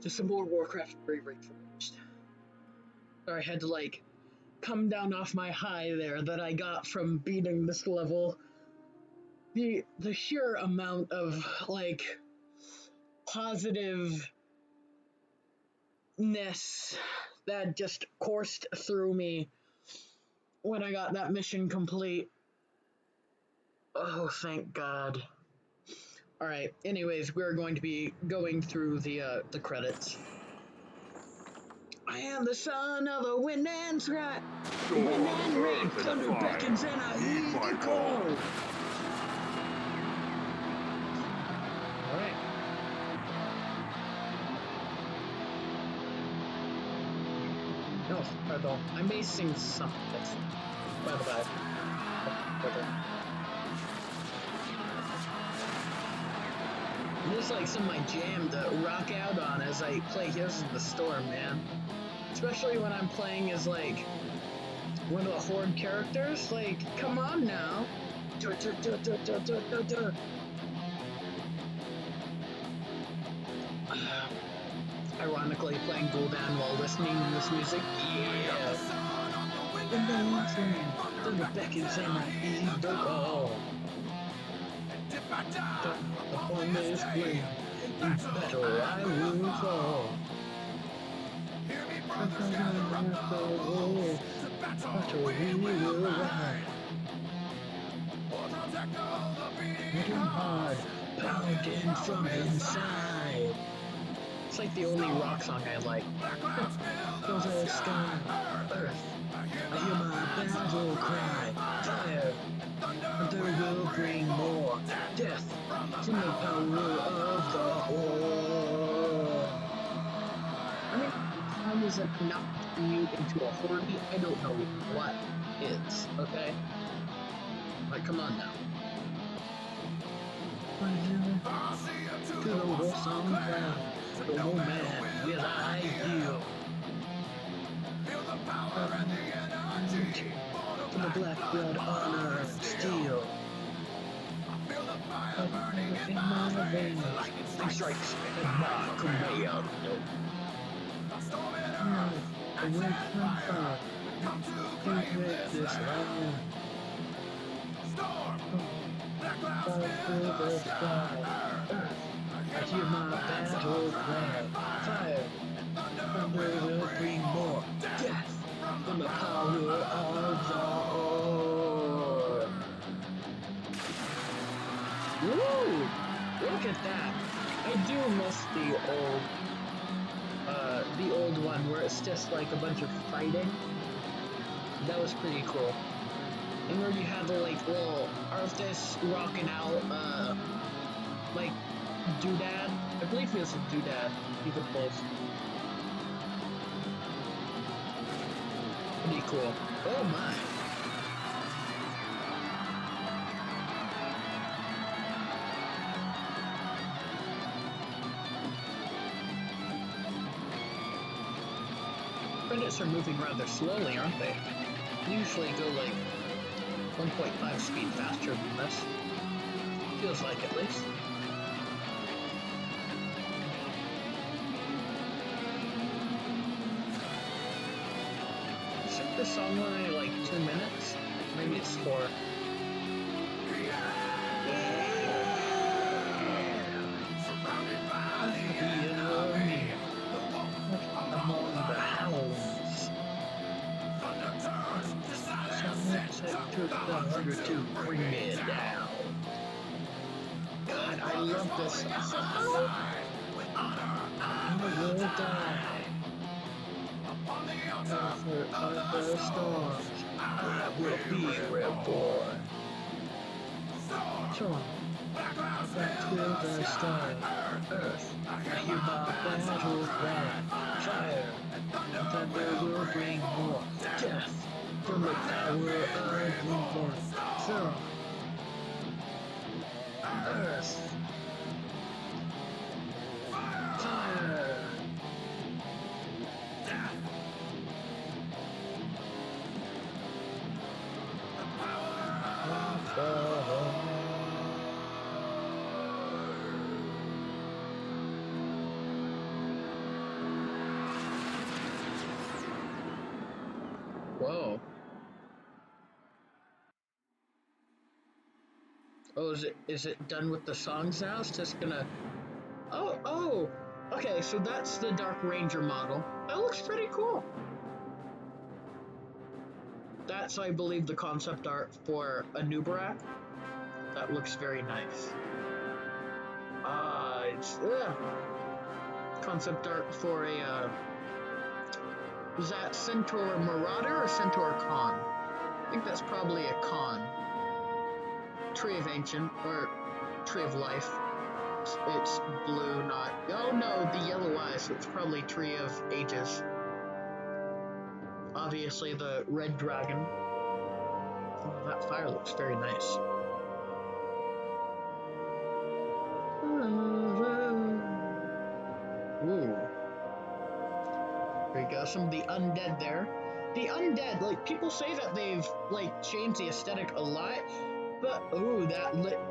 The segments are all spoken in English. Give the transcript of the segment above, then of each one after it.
Just some more Warcraft 3 Reforged. So I had to, like, come down off my high there that I got from beating this level. The sheer amount of, like, positiveness that just coursed through me when I got that mission complete. Oh, thank God. Alright, anyways, we're going to be going through the credits. I am the son of the wind and sky. The wind and rain, thunder beckons and I heed the call. Alright. No, pardon. I may sing something. By the by. This is like some of my jam to rock out on as I play Heroes of the Storm, man. Especially when I'm playing as, like, one of the Horde characters. Like, come on now. Ironically, playing Gul'dan while listening to this music. Yeah. The beckons and I heed the call. Upon this blade, in battle I will fall. Battle we will ride. Hitting hard, pounding from inside. It's like the only rock song I like. Fills the sky, earth. I hear my battle cry. Fire, thunder will bring more death from the power of the Horde. I mean, how does it not turn you into a Horde? I don't know what is, okay? Like, come on now. To the war song ground, the old man will I yield. To the black blood, honor, and steel. In my veins, and strikes at my command. I went from far to rid this land. Fall through the sky, earth, I hear my battle cry. Fire, thunder will bring more death from the power of the Horde. Woo! Look at that! I do miss the old one where it's just like a bunch of fighting. That was pretty cool. And where you had the like little artists rocking out, like doodad. I believe it was a doodad. You could both. Pretty cool. Oh my. Credits are moving rather slowly, aren't they? They usually go like 1.5 speed faster than this. Feels like, at least. Isn't the song only like 2 minutes? Maybe it's 4. Among the hounds. Someone took the hunger to bring me down. God, I love this song. I will die. Over other storms, I will be reborn. Storm, back to the sky, earth, I hear my battle cry. Fire, thunder will bring more death from the power of the Horde. Storm, earth, fire. Oh, is it done with the songs now? It's just gonna. Oh. Okay, so that's the Dark Ranger model. That looks pretty cool. That's, I believe, the concept art for a Nubarak. That looks very nice. It's concept art for a was that Centaur Marauder or Centaur Khan? I think that's probably a Khan. Tree of Ancient or Tree of Life. It's blue, not. Oh no, the yellow eyes. So it's probably Tree of Ages. Obviously, the red dragon. Oh, that fire looks very nice. Ooh. There you go. Some of the undead there. The undead, like, people say that they've, like, changed the aesthetic a lot, but, ooh,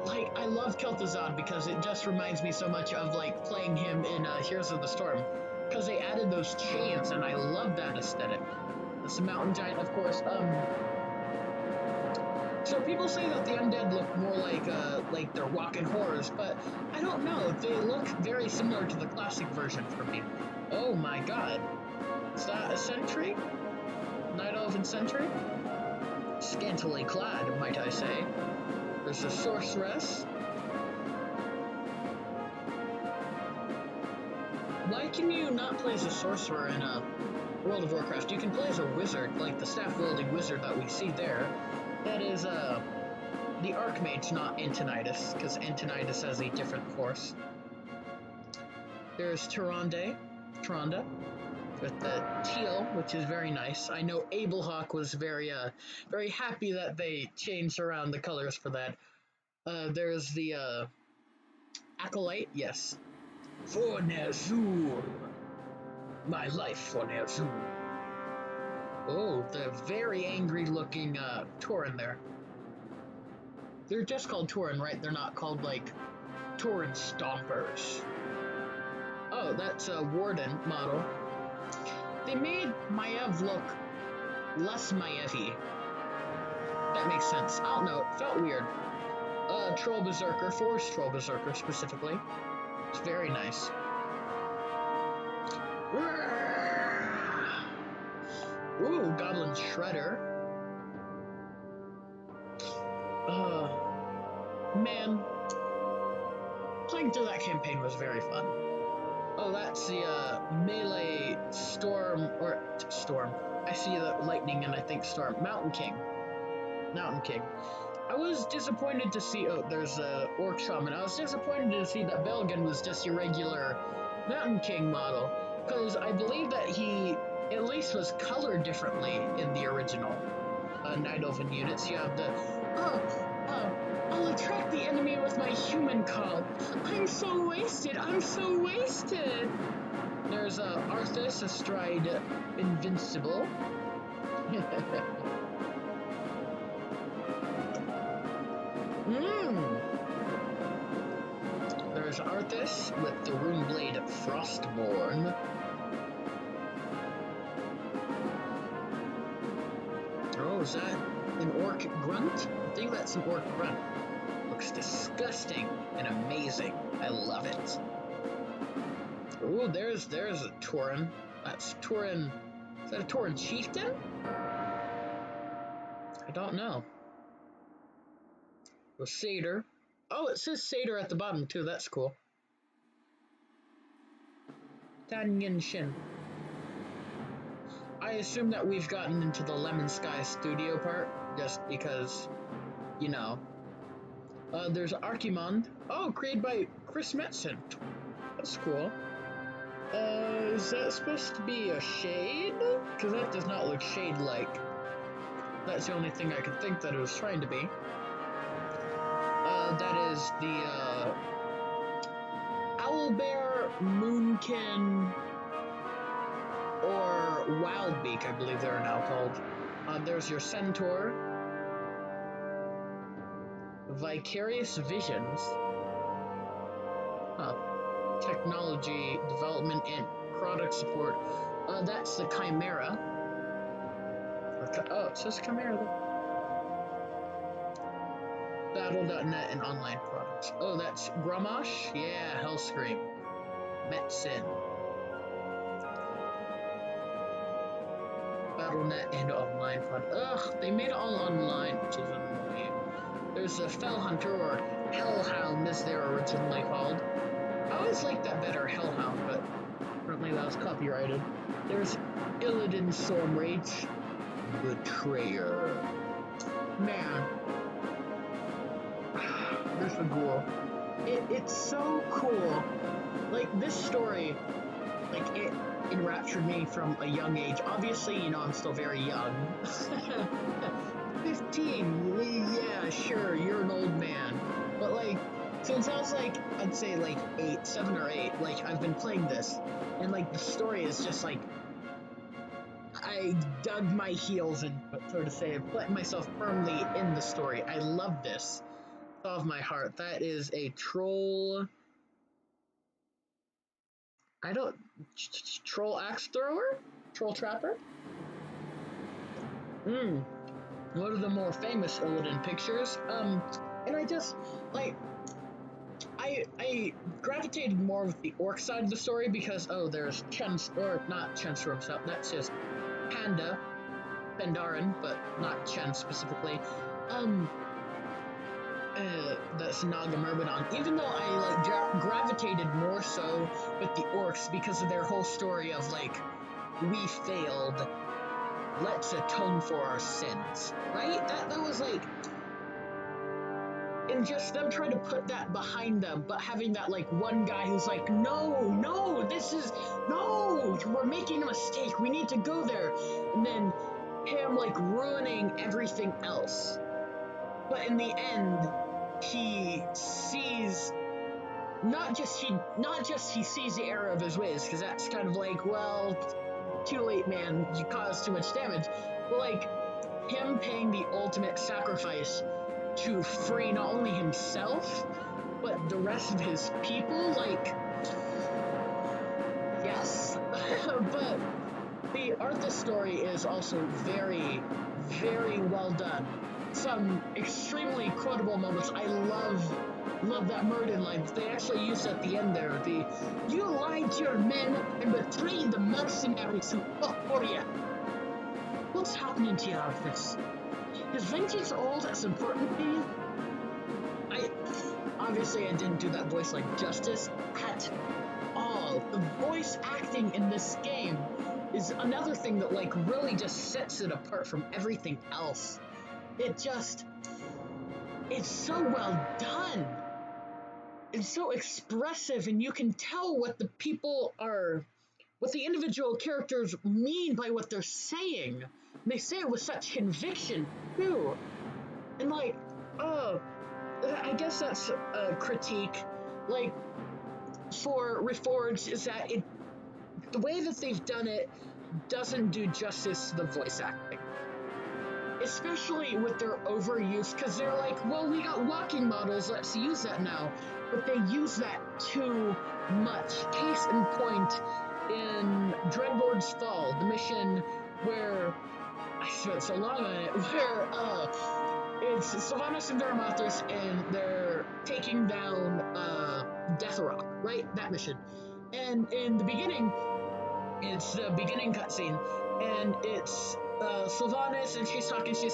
like, I love Kel'Thuzad because it just reminds me so much of, like, playing him in Heroes of the Storm. Because they added those chains, and I love that aesthetic. That's the mountain giant, of course. So people say that the undead look more like they're walking horrors, but I don't know. They look very similar to the classic version for me. Oh my god. Is that a sentry? Night Elven sentry? Scantily clad, might I say. There's a sorceress. Why can you not play as a sorcerer in World of Warcraft? You can play as a wizard, like the staff-wielding wizard that we see there. That is, the Archmage, not Antonidas, because Antonidas has a different course. There's Tyrande, with the teal, which is very nice. I know Ablehawk was very happy that they changed around the colors for that. There's the Acolyte, yes. For Ner'zhul, my life for Ner'zhul. Oh, the very angry-looking Tauren there. They're just called Tauren, right? They're not called, like, Tauren Stompers. Oh, that's a Warden model. They made Maiev look less Maiev-y. That makes sense. I don't know, it felt weird. Troll Berserker, Forest Troll Berserker specifically. It's very nice. Ooh, Goblin Shredder. Man, playing through that campaign was very fun. Oh, that's the melee storm. I see the lightning and I think storm. Mountain King. I was disappointed to see. Oh, there's a Orc Shaman. I was disappointed to see that Belgen was just your regular Mountain King model, because I believe that he at least was colored differently in the original Night Elven units. You have the oh, oh, I'll attract the enemy with my human call. I'm so wasted. There's Arthas astride Invincible. There's Arthas with the Runeblade Frostborn. Oh, is that an Orc Grunt? I think that's an Orc Grunt. Looks disgusting and amazing. I love it. Oh, there's a Tauren. That's Tauren. Is that a Tauren Chieftain? I don't know. A Satyr. Oh, it says Satyr at the bottom too. That's cool. Tanyan Shin. I assume that we've gotten into the Lemon Sky Studio part, just because, you know. There's Archimond. Oh, created by Chris Metzen. That's cool. Is that supposed to be a shade? Because that does not look shade-like. That's the only thing I could think that it was trying to be. That is the, Owlbear, Moonkin, or Wildbeak, I believe they're now called. There's your Centaur. Vicarious Visions. Technology development and product support. That's the Chimera. Oh, it says Chimera there. Battle.net and online products. Oh, that's Gramash? Yeah, Hellscream. Metsin. Battle.net and online product. Ugh, they made it all online, which is annoying. There's a Fell Hunter, or Hellhound as they're originally called. I always liked that better, Hellhound, but apparently that was copyrighted. There's Illidan Stormrage, Betrayer. Man, there's the ghoul. It's so cool. Like, this story, like, it enraptured me from a young age. Obviously, you know, I'm still very young. 15, yeah, sure, you're an old man. But, like, since I was, like, I'd say, like, 7 or 8, like, I've been playing this. And, like, the story is just, like, I dug my heels in, so to say, put myself firmly in the story. I love this. With all of my heart. That is a troll. I don't. Troll axe thrower? Troll trapper? One of the more famous Illidan pictures. And I just, like, I gravitated more with the orc side of the story because, oh, there's Chen's, or not Chen's himself, that's just Panda, Bendarin, but not Chen specifically. That's Naga Myrmidon. Even though I, like, gravitated more so with the orcs because of their whole story of, like, we failed, let's atone for our sins, right? That was, like, and just them trying to put that behind them, but having that, like, one guy who's like, no, we're making a mistake, we need to go there, and then him, like, ruining everything else. But in the end, he sees, not just he sees the error of his ways, because that's kind of like, well, too late, man, you caused too much damage, but, like, him paying the ultimate sacrifice to free not only himself, but the rest of his people, like, yes. But the Arthas story is also very, very well done. Some extremely quotable moments. I love that Murden line. They actually used at the end there. You lied to your men and betrayed the mercenaries who fought for you. What's happening to you, Arthas? Is vengeance all that's important to you? Obviously I didn't do that voice like justice at all. The voice acting in this game is another thing that, like, really just sets it apart from everything else. It's so well done. It's so expressive, and you can tell what the individual characters mean by what they're saying. And they say it with such conviction, too. And, like, I guess that's a critique, like, for Reforged, is that the way that they've done it doesn't do justice to the voice acting. Especially with their overuse, because they're like, well, we got walking models, let's use that now. But they use that too much. Case in point, in Dreadlord's Fall, the mission where, I spent so long on it, where, it's Sylvanas and Vermothers, and they're taking down, Deathrock, right? That mission. And in the beginning, it's the beginning cutscene, and it's Sylvanas, and she's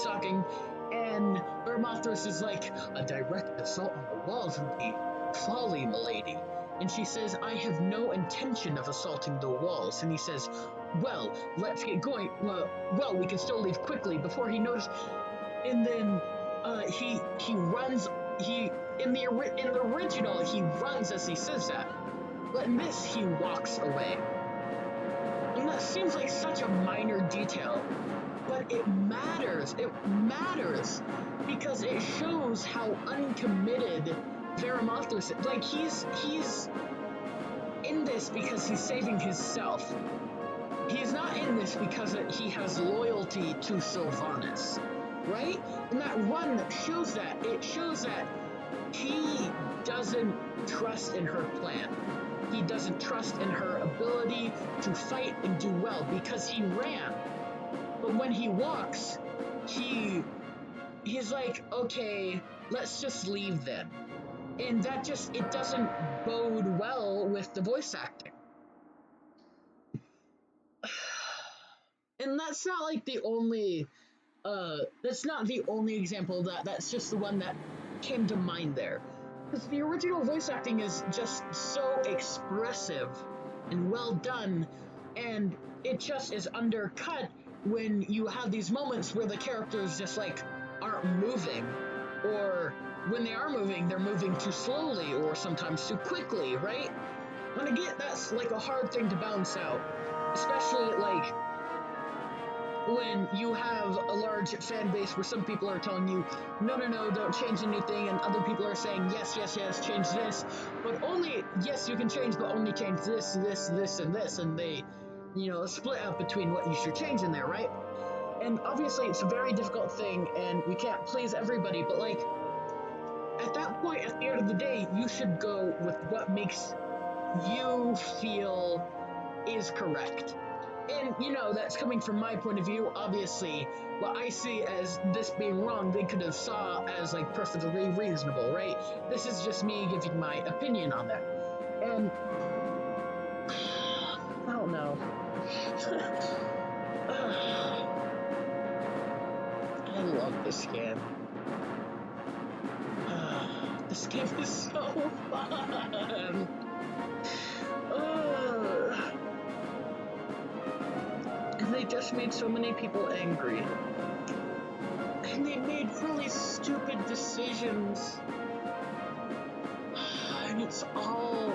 talking, and Vermothers is like, a direct assault on the walls would be folly, milady. And she says, I have no intention of assaulting the walls. And he says, well, let's get going. Well, we can still leave quickly before he knows. And then he runs. In the original, he runs as he says that, but in this, he walks away. And that seems like such a minor detail, but it matters. It matters because it shows how uncommitted Vermothers is. Like, he's in this because he's saving himself. He's not in this because he has loyalty to Sylvanas, right? And that run shows that. It shows that he doesn't trust in her plan. He doesn't trust in her ability to fight and do well because he ran. But when he walks, he he's like, okay, let's just leave then. And that just, it doesn't bode well with the voice acting. And that's not like the only, that's not the only example of that. That's just the one that came to mind there. Because the original voice acting is just so expressive and well done, and it just is undercut when you have these moments where the characters just like aren't moving, or when they are moving, they're moving too slowly or sometimes too quickly, right? And again, that's like a hard thing to balance out, especially like when you have a large fan base where some people are telling you, no, no, no, don't change anything, and other people are saying, yes, yes, yes, change this, but only, yes, you can change, but only change this, this, this, and this, and they, split up between what you should change in there, right? And obviously, it's a very difficult thing, and we can't please everybody, but like, at that point, at the end of the day, you should go with what makes you feel is correct. And that's coming from my point of view. Obviously, what I see as this being wrong, they could have saw as like perfectly reasonable, right? This is just me giving my opinion on that. And I don't know. I love this game. This game is so fun. And they just made so many people angry. And they made really stupid decisions. And it's all...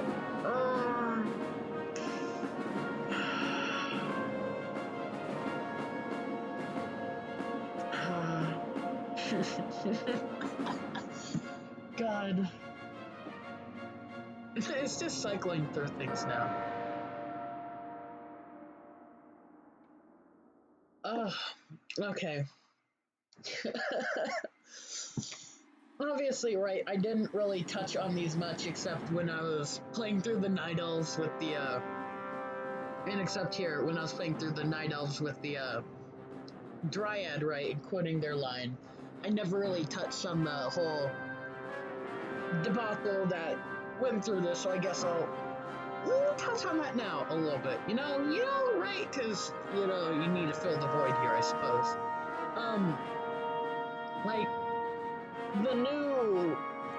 God. It's just cycling through things now. Okay. Obviously, right, I didn't really touch on these much except when I was playing through the Night Elves with the, and except here, when I was playing through the Night Elves with the, Dryad, right, and quoting their line. I never really touched on the whole debacle that went through this, so I guess I'll touch on that now a little bit. Right? Because, you need to fill the void here, I suppose. Like, the new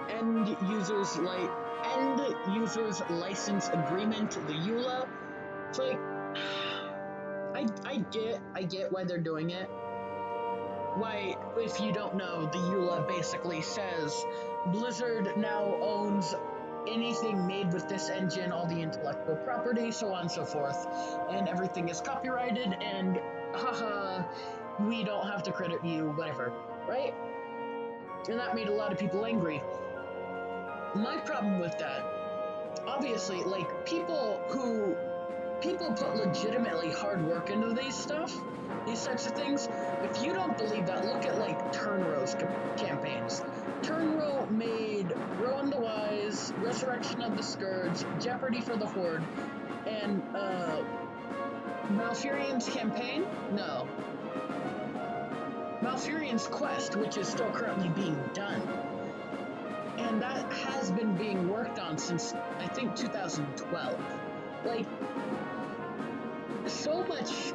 end users license agreement, the EULA, it's like, I get why they're doing it. Why, if you don't know, the EULA basically says Blizzard now owns anything made with this engine, all the intellectual property, so on and so forth, and everything is copyrighted, and haha, we don't have to credit you, whatever, right? And that made a lot of people angry. My problem with that, obviously, like, people put legitimately hard work into these types of things. If you don't believe that, look at like Turnrow's campaigns. Turnrow made Rowan the Wise, Resurrection of the Scourge, Jeopardy for the Horde, and Malfurion's campaign? No. Malfurion's Quest, which is still currently being done. And that has been being worked on since, I think, 2012. Like, so much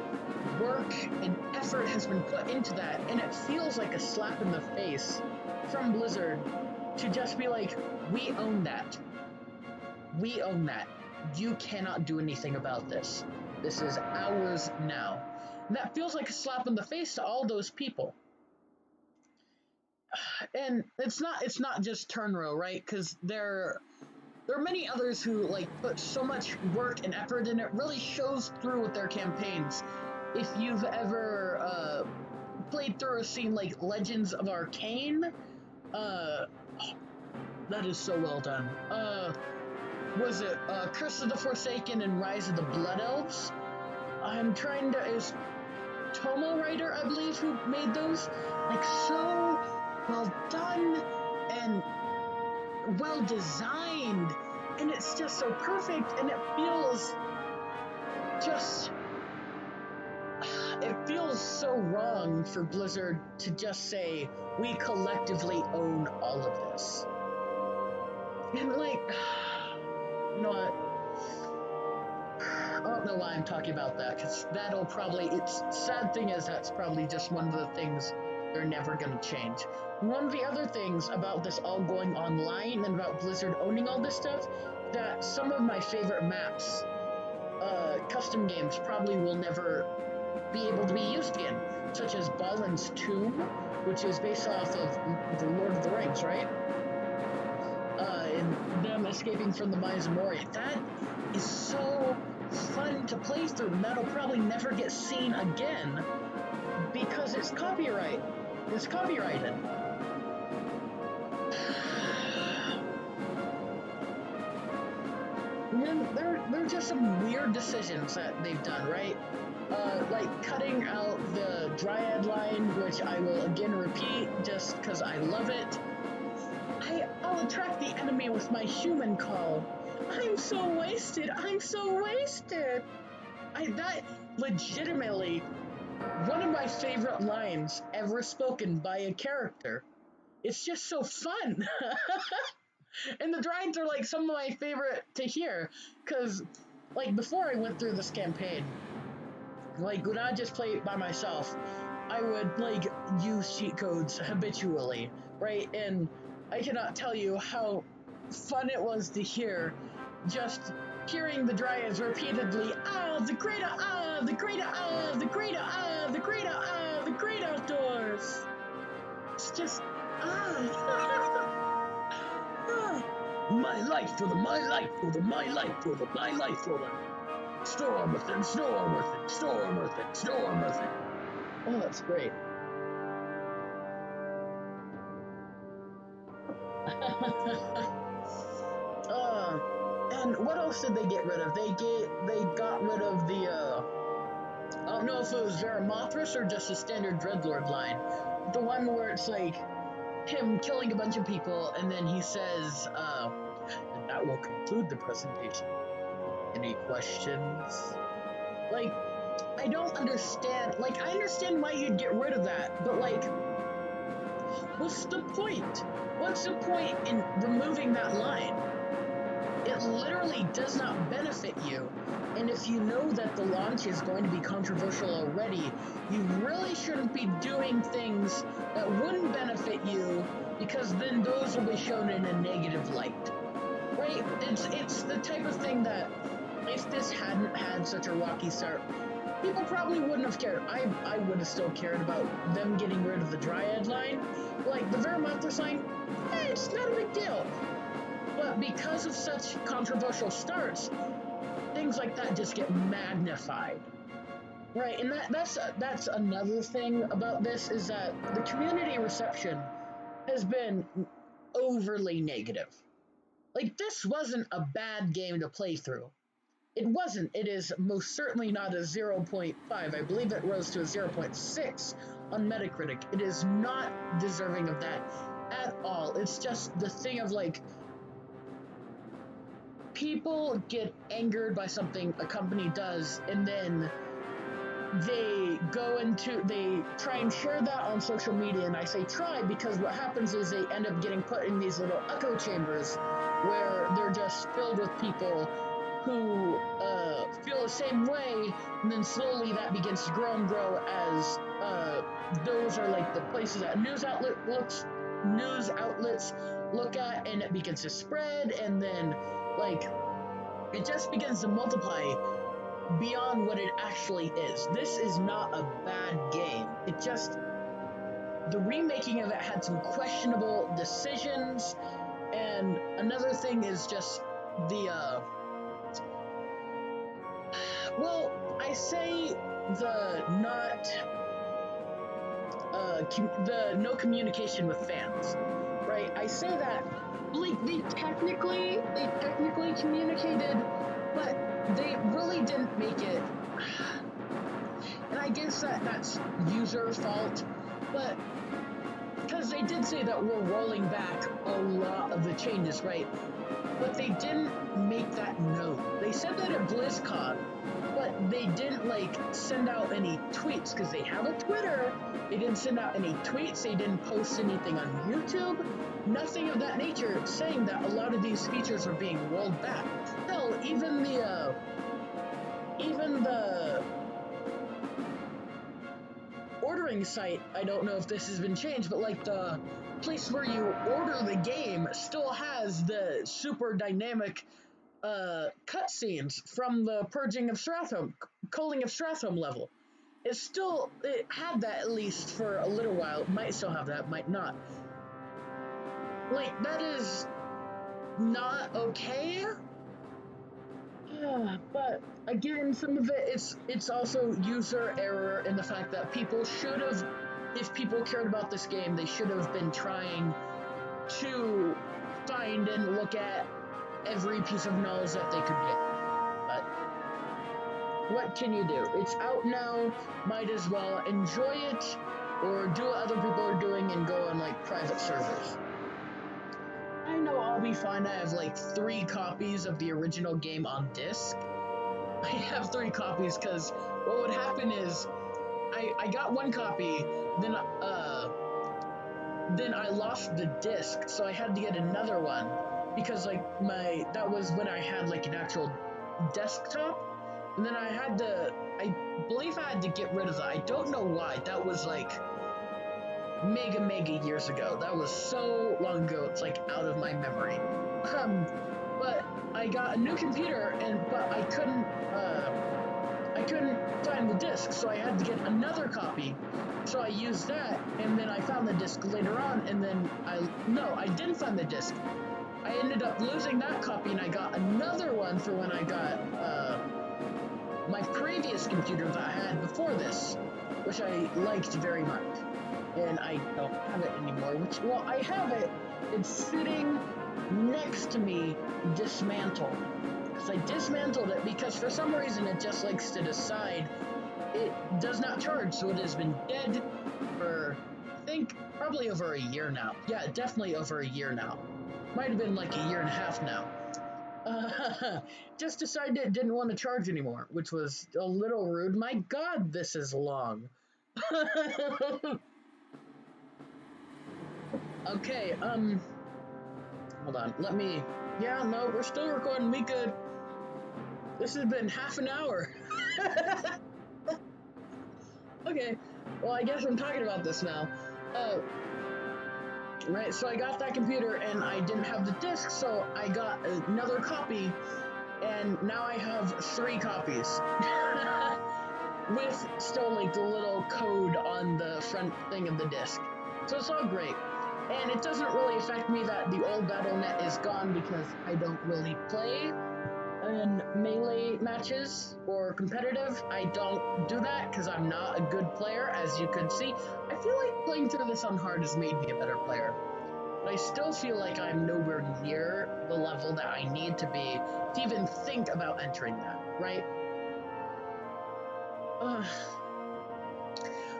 work and effort has been put into that, and it feels like a slap in the face from Blizzard to just be like, we own that. We own that. You cannot do anything about this. This is ours now. And that feels like a slap in the face to all those people. And it's not just Turnrow, right? Because there are many others who like put so much work and effort, and it really shows through with their campaigns. If you've ever played through a scene like Legends of Arcane, that is so well done. Was it Curse of the Forsaken and Rise of the Blood Elves? Is Tomo Writer, I believe, who made those. Like, so well done and well designed, and it's just so perfect, and it feels just, it feels so wrong for Blizzard to just say, we collectively own all of this. And like, you know what? I don't know why I'm talking about that, because that'll probably, it's sad thing is that's probably just one of the things they're never going to change. One of the other things about this all going online and about Blizzard owning all this stuff, that some of my favorite maps, custom games, probably will never be able to be used again, such as Balin's Tomb, which is based off of the Lord of the Rings, right? And them escaping from the Mines of Moria. That is so fun to play through, and that'll probably never get seen again because it's copyright. It's copyrighted. And then there are just some weird decisions that they've done, right? Like cutting out the Dryad line, which I will again repeat just because I love it. I'll attract the enemy with my human call. I'm so wasted. I'm so wasted. That legitimately one of my favorite lines ever spoken by a character. It's just so fun. And the Dryads are like some of my favorite to hear, because like before I went through this campaign, like when I just play it by myself, I would like use cheat codes habitually, right? And I cannot tell you how fun it was to hear just hearing the Dryads repeatedly, the great, the great, the great, the great, the great outdoors. It's just, my life for them, my life for them, my life for them, my life for them. Storm within, storm within, storm within, storm within. Oh, that's great. And what else did they get rid of? They got rid of the I don't know if it was Veramothras or just a standard Dreadlord line. The one where it's like him killing a bunch of people and then he says, and that will conclude the presentation. Any questions? Like, I don't understand. Like, I understand why you'd get rid of that, but like, what's the point? What's the point in removing that line? It literally does not benefit you. And if you know that the launch is going to be controversial already, you really shouldn't be doing things that wouldn't benefit you, because then those will be shown in a negative light. Right? It's the type of thing that if this hadn't had such a rocky start, people probably wouldn't have cared. I would have still cared about them getting rid of the Dryad line. Like, the Veramothras line, it's not a big deal. But because of such controversial starts, things like that just get magnified. Right, and that's another thing about this, is that the community reception has been overly negative. Like, this wasn't a bad game to play through. It wasn't. It is most certainly not a 0.5. I believe it rose to a 0.6 on Metacritic. It is not deserving of that at all. It's just the thing of like, people get angered by something a company does, and then they try and share that on social media. And I say try because what happens is they end up getting put in these little echo chambers where they're just filled with people who feel the same way, and then slowly that begins to grow and grow as those are like the places that news outlets look at, and it begins to spread, and then like it just begins to multiply beyond what it actually is. This is not a bad game. It just, the remaking of it had some questionable decisions, and another thing is just the well, I say the no communication with fans, right? I say that like they technically communicated, but they really didn't make it. And I guess that's user fault, but because they did say that we're rolling back a lot of the changes, right? But they didn't make that known. They said that at BlizzCon, but they didn't like send out any tweets because they have a Twitter. They didn't send out any tweets. They didn't post anything on YouTube. Nothing of that nature, saying that a lot of these features are being rolled back. Hell, even the ordering site, I don't know if this has been changed, but like the place where you order the game still has the super dynamic cutscenes from the Purging of Stratham, Culling of Stratham level. It had that at least for a little while. It might still have that, might not. Like, that is not okay. But again, some of it's also user error in the fact that people should have, if people cared about this game, they should have been trying to find and look at every piece of knowledge that they could get. But what can you do? It's out now, might as well enjoy it, or do what other people are doing and go on like private servers. I know I'll be fine. I have like 3 copies of the original game on disc. I have 3 copies because what would happen is I got 1 copy, then I lost the disc, so I had to get another one because like that was when I had like an actual desktop, and then I believe I had to get rid of that. I don't know why. That was like mega years ago. That was so long ago. It's like out of my memory. But I got a new computer, but I couldn't find the disc, so I had to get another copy. So I used that, and then I found the disc later on, and then I didn't find the disc. I ended up losing that copy, and I got another one for when I got my previous computer that I had before this, which I liked very much. And I don't have it anymore, well, I have it. It's sitting next to me, dismantled. Because I dismantled it because for some reason it just likes to decide it does not charge, so it has been dead for, I think, probably over a year now. Yeah, definitely over a year now. Might have been like a year and a half now. Just decided it didn't want to charge anymore, which was a little rude. My God, this is long. Okay, hold on, yeah, no, we're still recording, we good. This has been half an hour. Okay, well, I guess I'm talking about this now. Right, so I got that computer and I didn't have the disc, so I got another copy, and now I have 3 copies. With still like the little code on the front thing of the disc. So it's all great. And it doesn't really affect me that the old Battle.net is gone because I don't really play in melee matches or competitive. I don't do that because I'm not a good player, as you could see. I feel like playing through this on hard has made me a better player. But I still feel like I'm nowhere near the level that I need to be to even think about entering that, right?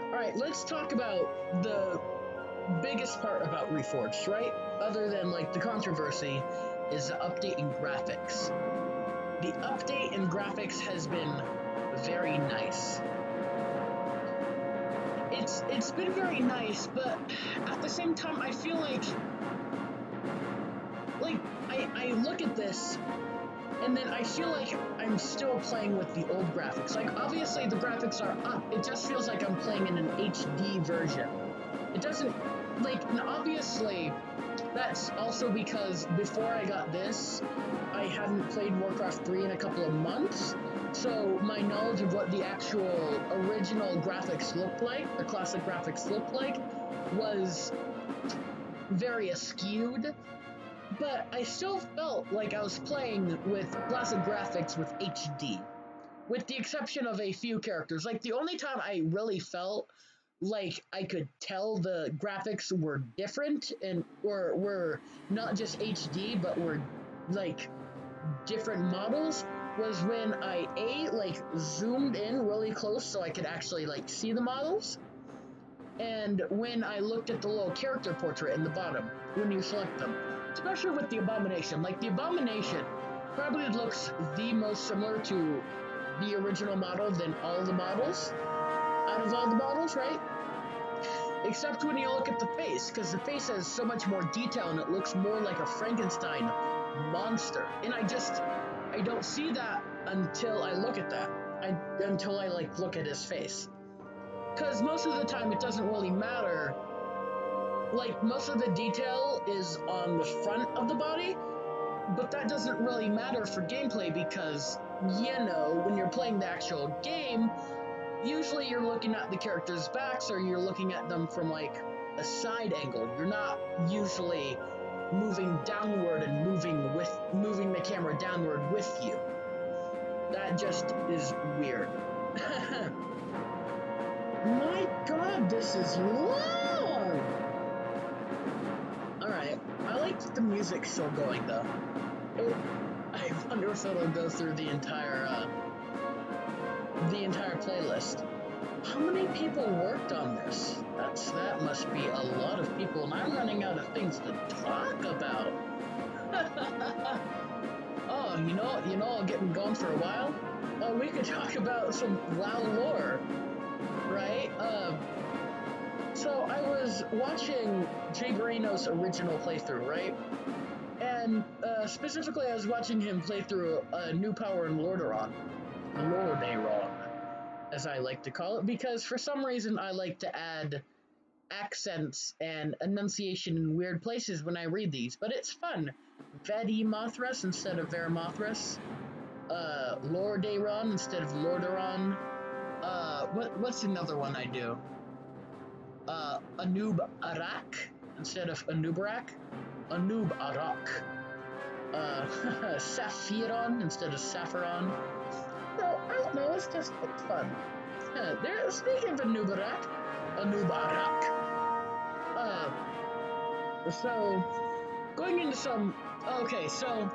Alright, let's talk about the biggest part about Reforged, right? Other than like the controversy, is the update in graphics. The update in graphics has been very nice. It's been very nice, but at the same time I feel like I look at this and then I feel like I'm still playing with the old graphics. Like, obviously the graphics are up, it just feels like I'm playing in an HD version. It doesn't, like, and obviously that's also because before I got this, I hadn't played Warcraft 3 in a couple of months, so my knowledge of what the actual original graphics looked like, the classic graphics looked like, was very askewed. But I still felt like I was playing with classic graphics with HD, with the exception of a few characters. Like, the only time I really felt like I could tell the graphics were different and or were not just HD, but were like different models was when I like zoomed in really close so I could actually like see the models. And when I looked at the little character portrait in the bottom, when you select them, especially with the Abomination, like the Abomination probably looks the most similar to the original model than all the models, out of all the models, right? Except when you look at the face, because the face has so much more detail and it looks more like a Frankenstein monster. And I don't see that until I look at that. Until I like look at his face. Because most of the time it doesn't really matter. Like most of the detail is on the front of the body, but that doesn't really matter for gameplay because, when you're playing the actual game, usually you're looking at the characters' backs or you're looking at them from like a side angle. You're not usually moving downward and moving the camera downward with you. That just is weird. My god, this is long! Alright, I like the music still going though. I wonder if it'll go through the entire playlist. How many people worked on this? That must be a lot of people, and I'm running out of things to talk about. Oh, I'll get me going for a while. Oh, we could talk about some WoW lore, right? So I was watching Jay Barrino's original playthrough, right? And specifically, I was watching him play through New Power in Lordaeron, as I like to call it, because for some reason I like to add accents and enunciation in weird places when I read these, but it's fun. Vedi Mothras instead of Verimothras. Lordaeron instead of Lordaeron. What's another one I do? Anub Arak instead of Anubarak. Anub Arak. Saphiron instead of Sapphiron. No, I don't know, it's just fun. Speaking of Anubarak. So, going into some... Okay, so,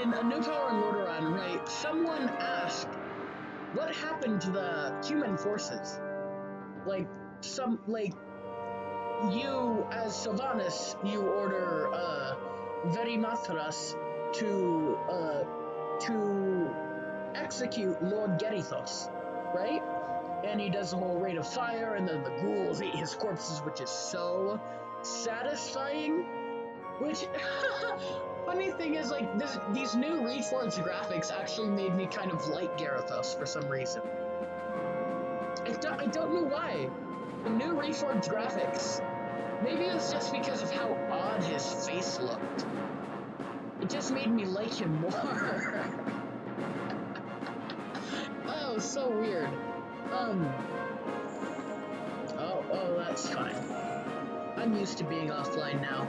in A New Power in Lordaeron, right, someone asked, what happened to the human forces? You, as Sylvanas, you order, Verimathras to execute Lord Gerithos, right? And he does the whole raid of fire, and then the ghouls eat his corpses, which is so satisfying. Which, funny thing is, like, these new Reforged graphics actually made me kind of like Garithos for some reason. I don't know why. The new Reforged graphics, maybe it was just because of how odd his face looked. It just made me like him more. Oh, so weird. Oh, that's fine. I'm used to being offline now.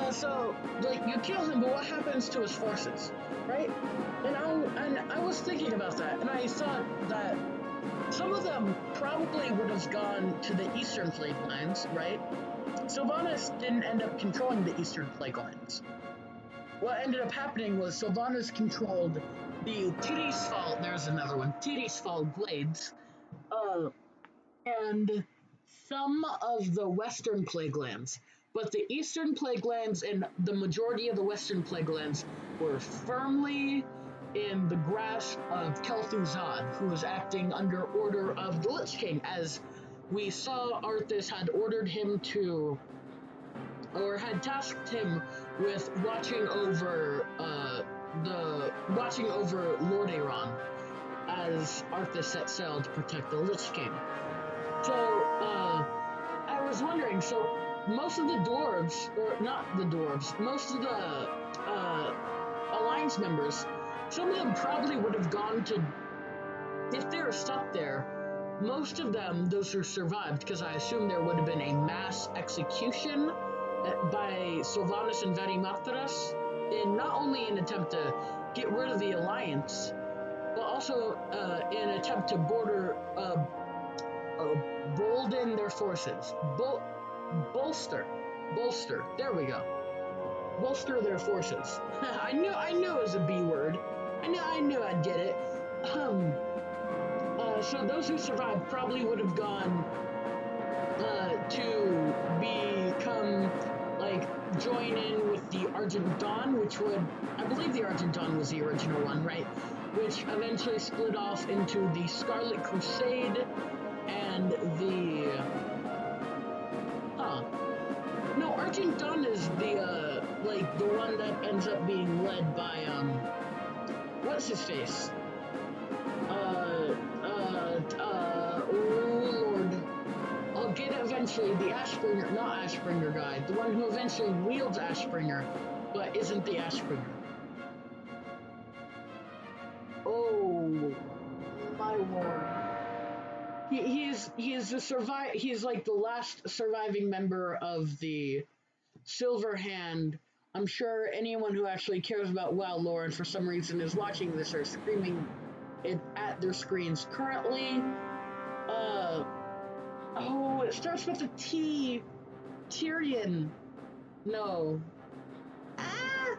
So, like, you kill him, but what happens to his forces, right? And I was thinking about that, and I thought that some of them probably would have gone to the Eastern Plague Lands, right? Sylvanas didn't end up controlling the Eastern Plague Lands. What ended up happening was Sylvanas controlled the Tirisfal, there's another one, Tirisfal Glades, and some of the Western Plague Lands. But the Eastern Plague Lands and the majority of the Western Plague Lands were firmly in the grasp of Kel'Thuzad, who was acting under order of the Lich King, as we saw Arthas had ordered him to, or had tasked him with watching over Lordaeron as Arthas set sail to protect the Lich King. So, I was wondering, so most of the dwarves, or not the dwarves, most of the Alliance members, some of them probably would have gone to, if they were stuck there, most of them, those who survived, because I assume there would have been a mass execution by Sylvanas and Verimathras, in not only an attempt to get rid of the Alliance, but also in an attempt to bolden their forces. Bolster. There we go. Bolster their forces. I knew it was a B word. I knew I'd get it. So those who survived probably would have gone to become like join in with the Argent Dawn, which would, I believe the Argent Dawn was the original one, right? Which eventually split off into the Scarlet Crusade and the huh. No, Argent Dawn is the like the one that ends up being led by what's his face? Oh Lord. I'll get it eventually. The Ashbringer, not Ashbringer guy, the one who eventually wields Ashbringer, but isn't the Ashbringer. Oh my lord. He is the he's like the last surviving member of the Silver Hand. I'm sure anyone who actually cares about WoW lore and for some reason is watching this are screaming it at their screens currently. Uh oh, it starts with a T. Tyrion. No. Ah!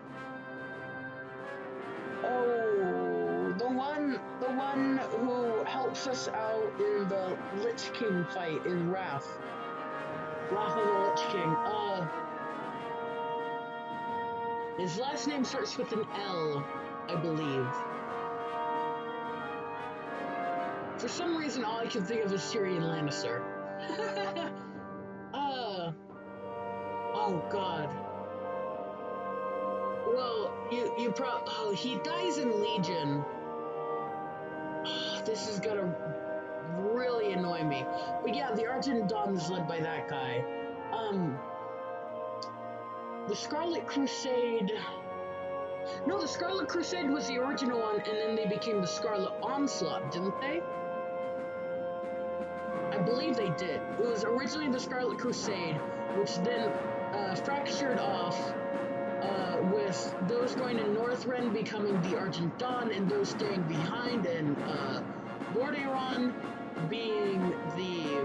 Oh, the one who helps us out in the Lich King fight in Wrath. Wrath of the Lich King. His last name starts with an L, I believe. For some reason, all I can think of is Tyrion Lannister. Oh god. Well, oh, he dies in Legion. Oh, this is gonna really annoy me. But yeah, the Argent Dawn is led by that guy. Um, the Scarlet Crusade. No, the Scarlet Crusade was the original one, and then they became the Scarlet Onslaught, didn't they? I believe they did. It was originally the Scarlet Crusade, which then fractured off with those going to Northrend becoming the Argent Dawn, and those staying behind in Lordaeron being the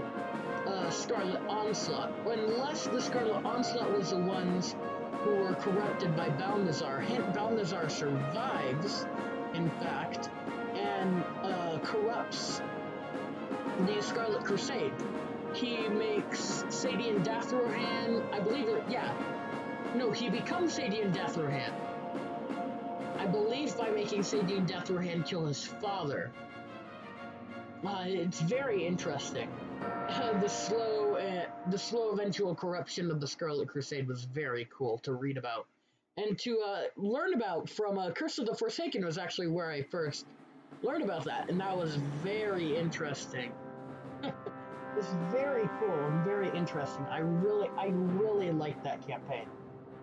Scarlet Onslaught. Unless the Scarlet Onslaught was the ones who were corrupted by Balnazzar. Hint, Balnazzar survives, in fact, and corrupts the Scarlet Crusade. He makes Sadian Dathrohan, I believe it, yeah. No, he becomes Sadian Dathrohan. I believe by making Sadian Dathrohan kill his father. It's very interesting. The slow eventual corruption of the Scarlet Crusade was very cool to read about. And to learn about from Curse of the Forsaken was actually where I first learned about that, and that was very interesting. It's very cool and very interesting. I really liked that campaign.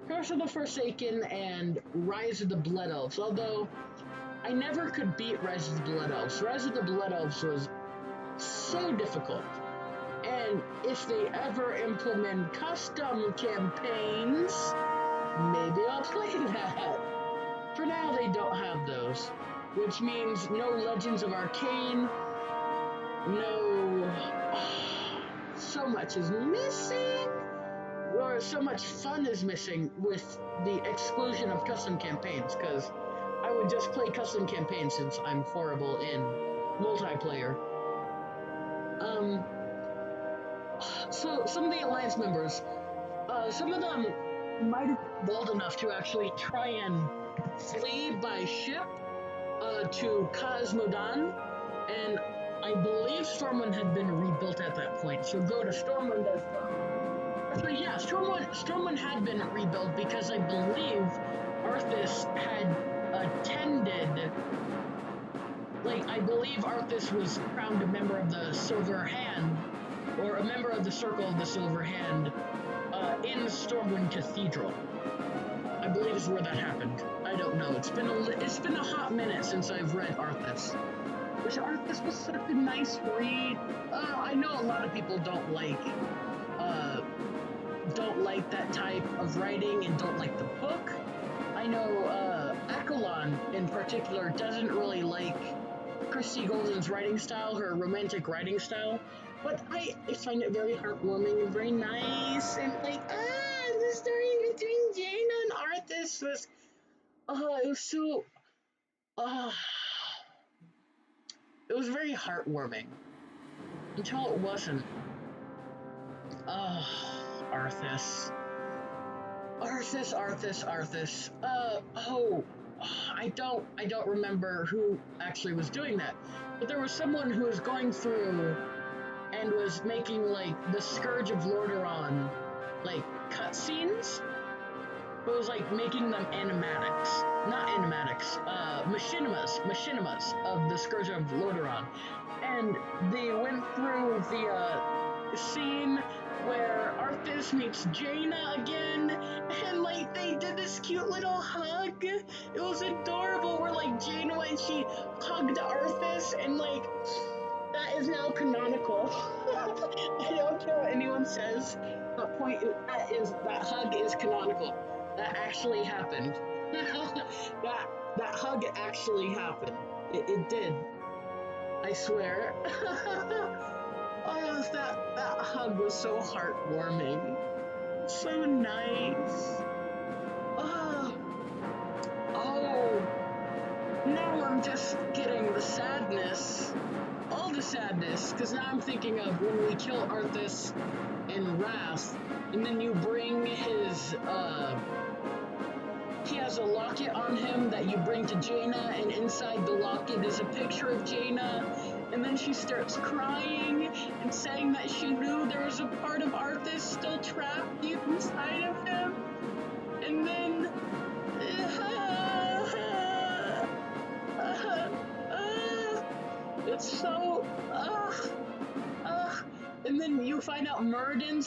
Curse of the Forsaken and Rise of the Blood Elves, although I never could beat Rise of the Blood Elves. Rise of the Blood Elves was so difficult. And if they ever implement custom campaigns, maybe I'll play that. For now, they don't have those, which means no Legends of Arcane, no... so much is missing, or so much fun is missing with the exclusion of custom campaigns, because I would just play custom campaigns since I'm horrible in multiplayer. So some of the Alliance members, some of them might have been bold enough to actually try and flee by ship to Cosmodan, and I believe Stormwind had been rebuilt at that point, so go to Stormwind as well. Actually, yeah, Stormwind had been rebuilt because I believe Arthas had attended, like, I believe Arthas was crowned a member of the Silver Hand, or a member of the Circle of the Silver Hand, in Stormwind Cathedral. I believe is where that happened. I don't know. It's been a hot minute since I've read Arthas. Which Arthas was such a nice read. I know a lot of people don't like that type of writing and don't like the book. I know Akalon in particular doesn't really like Christy Golden's writing style, her romantic writing style, but I find it very heartwarming and very nice, and like, the story between Jaina and Arthas was, it was so, it was very heartwarming until it wasn't. Oh, Arthas. Arthas. I don't remember who actually was doing that, but there was someone who was going through and was making like the Scourge of Lordaeron, like cutscenes. It was like making them animatics, not animatics, machinimas of the Scourge of Lordaeron, and they went through the scene where Arthas meets Jaina again, and like they did this cute little hug. It was adorable. Where like Jaina went, she hugged Arthas, and like that is now canonical. I don't care what anyone says. That hug is canonical. That actually happened. that hug actually happened. It did. I swear. Oh, that hug was so heartwarming. So nice. Oh, oh. Now I'm just getting the sadness. All the sadness, because now I'm thinking of when we kill Arthas in Wrath, and then you bring his, he has a locket on him that you bring to Jaina, and inside the locket is a picture of Jaina, and then she starts crying and saying that she knew there was a part of Arthas still trapped deep inside of him, and then it's so and then you find out Muradin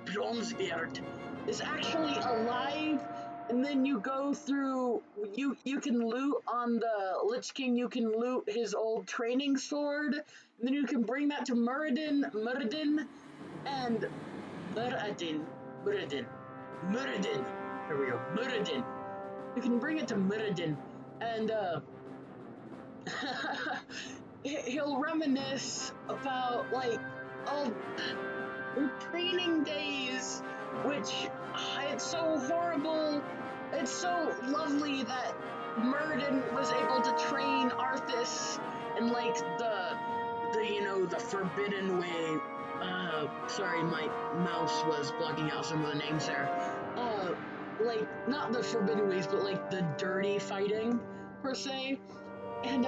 Bronzebeard is actually alive, and then you go through, you can loot on the Lich King, you can loot his old training sword, and then you can bring that to Muradin, and Muradin. Here we go, Muradin. You can bring it to Muradin, and he'll reminisce about like all training days, which it's so horrible. It's so lovely that Muradin was able to train Arthas in like the the forbidden way. Sorry, my mouse was blocking out some of the names there. Like not the forbidden ways, but like the dirty fighting per se, and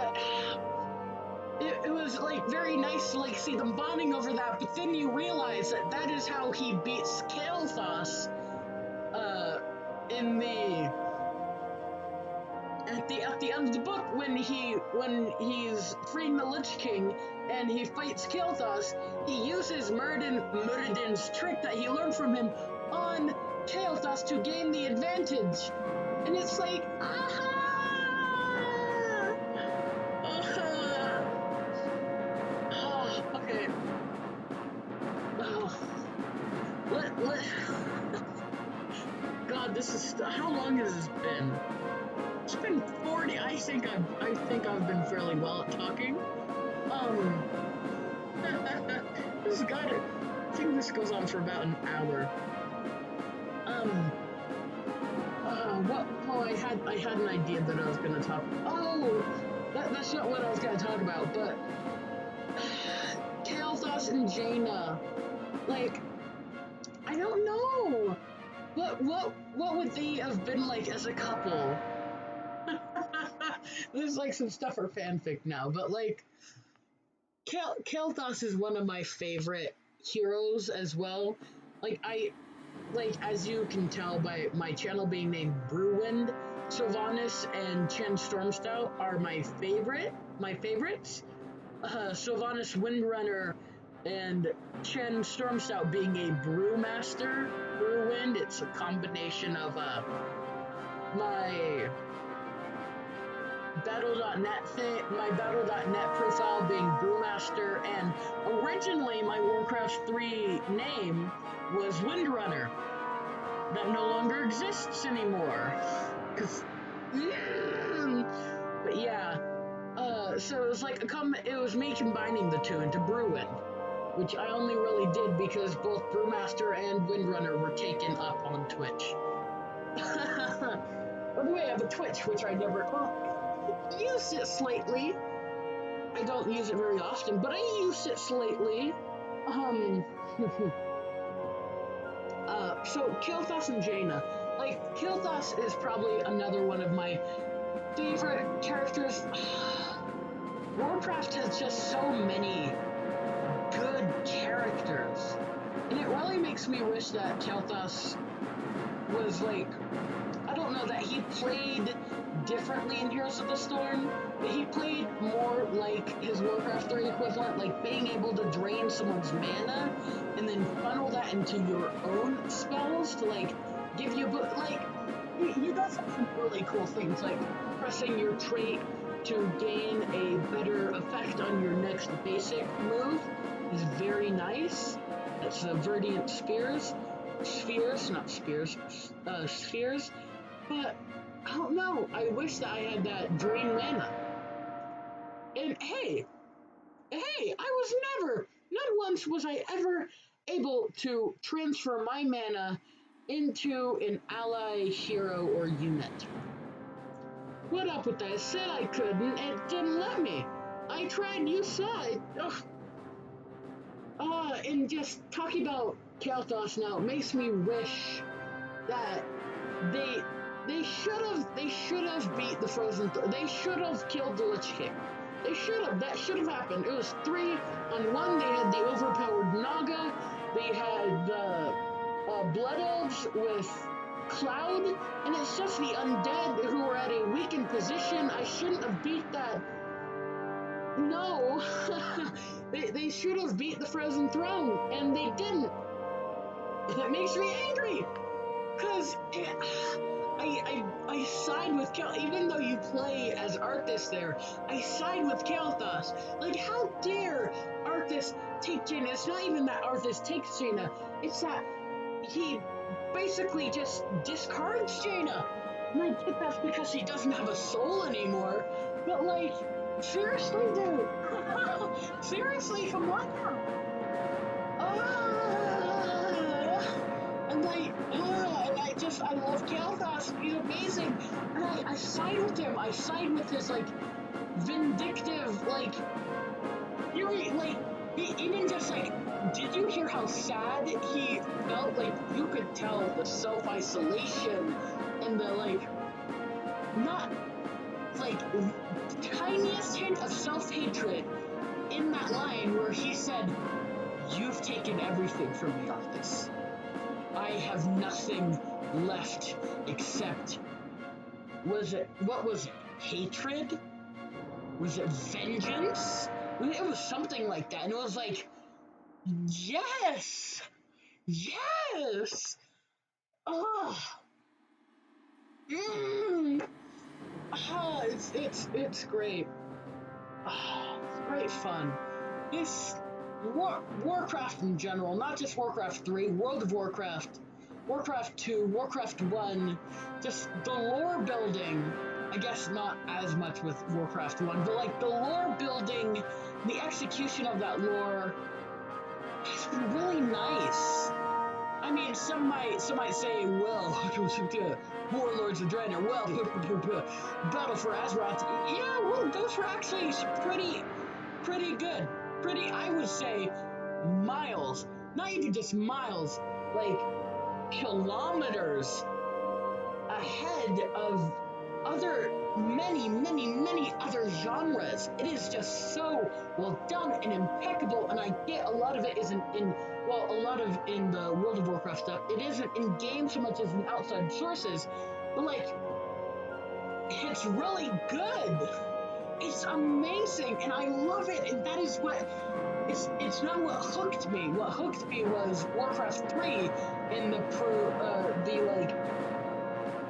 it was like very nice to like see them bonding over that. But then you realize that is how he beats Kael'thas in the at the end of the book, when he's freeing the Lich King and he fights Kael'thas, he uses Muradin's trick that he learned from him on Kael'thas to gain the advantage, and it's like okay. God, this is how long has this been? It's been 40. I think I've been fairly well at talking. This has got it. I think this goes on for about an hour. I had an idea that I was gonna talk. Oh, that's not what I was gonna talk about. But Kael'thas and Jaina, like, I don't know. What would they have been like as a couple? There's like some stuff for fanfic now, but like Kael'thas is one of my favorite heroes as well. Like as you can tell by my channel being named Brewwind, Sylvanas and Chen Stormstout are my favorites. Sylvanas Windrunner and Chen Stormstout being a brewmaster, Brewwind. It's a combination of my Battle.net profile being Brewmaster, and originally my Warcraft 3 name was Windrunner. That no longer exists anymore. But yeah, so it was like it was me combining the two into Brewwind, which I only really did because both Brewmaster and Windrunner were taken up on Twitch. By the way, I have a Twitch, which I never used it slightly. I I don't use it very often, but I use it slightly. Um, so Kael'thas and Jaina. Like, Kael'thas is probably another one of my favorite characters. Warcraft has just so many good characters. And it really makes me wish that Kael'thas was like, I don't know, that he played differently in Heroes of the Storm, but he played more like his Warcraft 3 equivalent, like being able to drain someone's mana and then funnel that into your own spells to like give you, but like, he does some really cool things, like pressing your trait to gain a better effect on your next basic move is very nice. That's the Verdant Spheres, but I don't know. I wish that I had that drain mana. And hey, not once was I ever able to transfer my mana into an ally hero or unit. What up with that? I said I couldn't, it didn't let me. I tried, you saw it. Ugh. And just talking about Kael'thas now makes me wish that they they should have beat the they should have killed the Lich King. That should have happened. It was 3-on-1. They had the overpowered Naga. They had the Blood Elves with Cloud, and it's just the undead who were at a weakened position. I shouldn't have beat that. No, they should have beat the Frozen Throne, and they didn't. That makes me angry, because I side with Kel, even though you play as Arthas there, I side with Kael'thas. Like, how dare Arthas take Jaina? It's not even that Arthas takes Jaina, it's that he basically just discards Jaina. And I get that's because he doesn't have a soul anymore, but like, seriously, dude. Seriously, come on now. And like, and I love Kael'thas. He's amazing. And I side with him. I side with his like vindictive, like, even just like, did you hear how sad he felt? Like, you could tell the self-isolation and the like, not like tiniest hint of self-hatred in that line where he said, "You've taken everything from me, Arthas. I have nothing left except," what was it? Hatred? Was it vengeance? It was something like that. And it was like, yes! Yes! Oh. It's great. It's great fun. This Warcraft in general, not just Warcraft 3, World of Warcraft, Warcraft 2, Warcraft 1, just the lore building, I guess not as much with Warcraft 1, but like the lore building, the execution of that lore has been really nice. I mean, some might say, well, Warlords of Draenor, well, Battle for Azeroth, yeah, well, those were actually pretty good. I would say, miles, not even just miles, like kilometers ahead of many other genres. It is just so well done and impeccable, and I get a lot of it isn't in the World of Warcraft stuff. It isn't in game so much as in outside sources, but like, it's really good. It's amazing, and I love it, and that is what it's not what hooked me. What hooked me was Warcraft 3 and the like,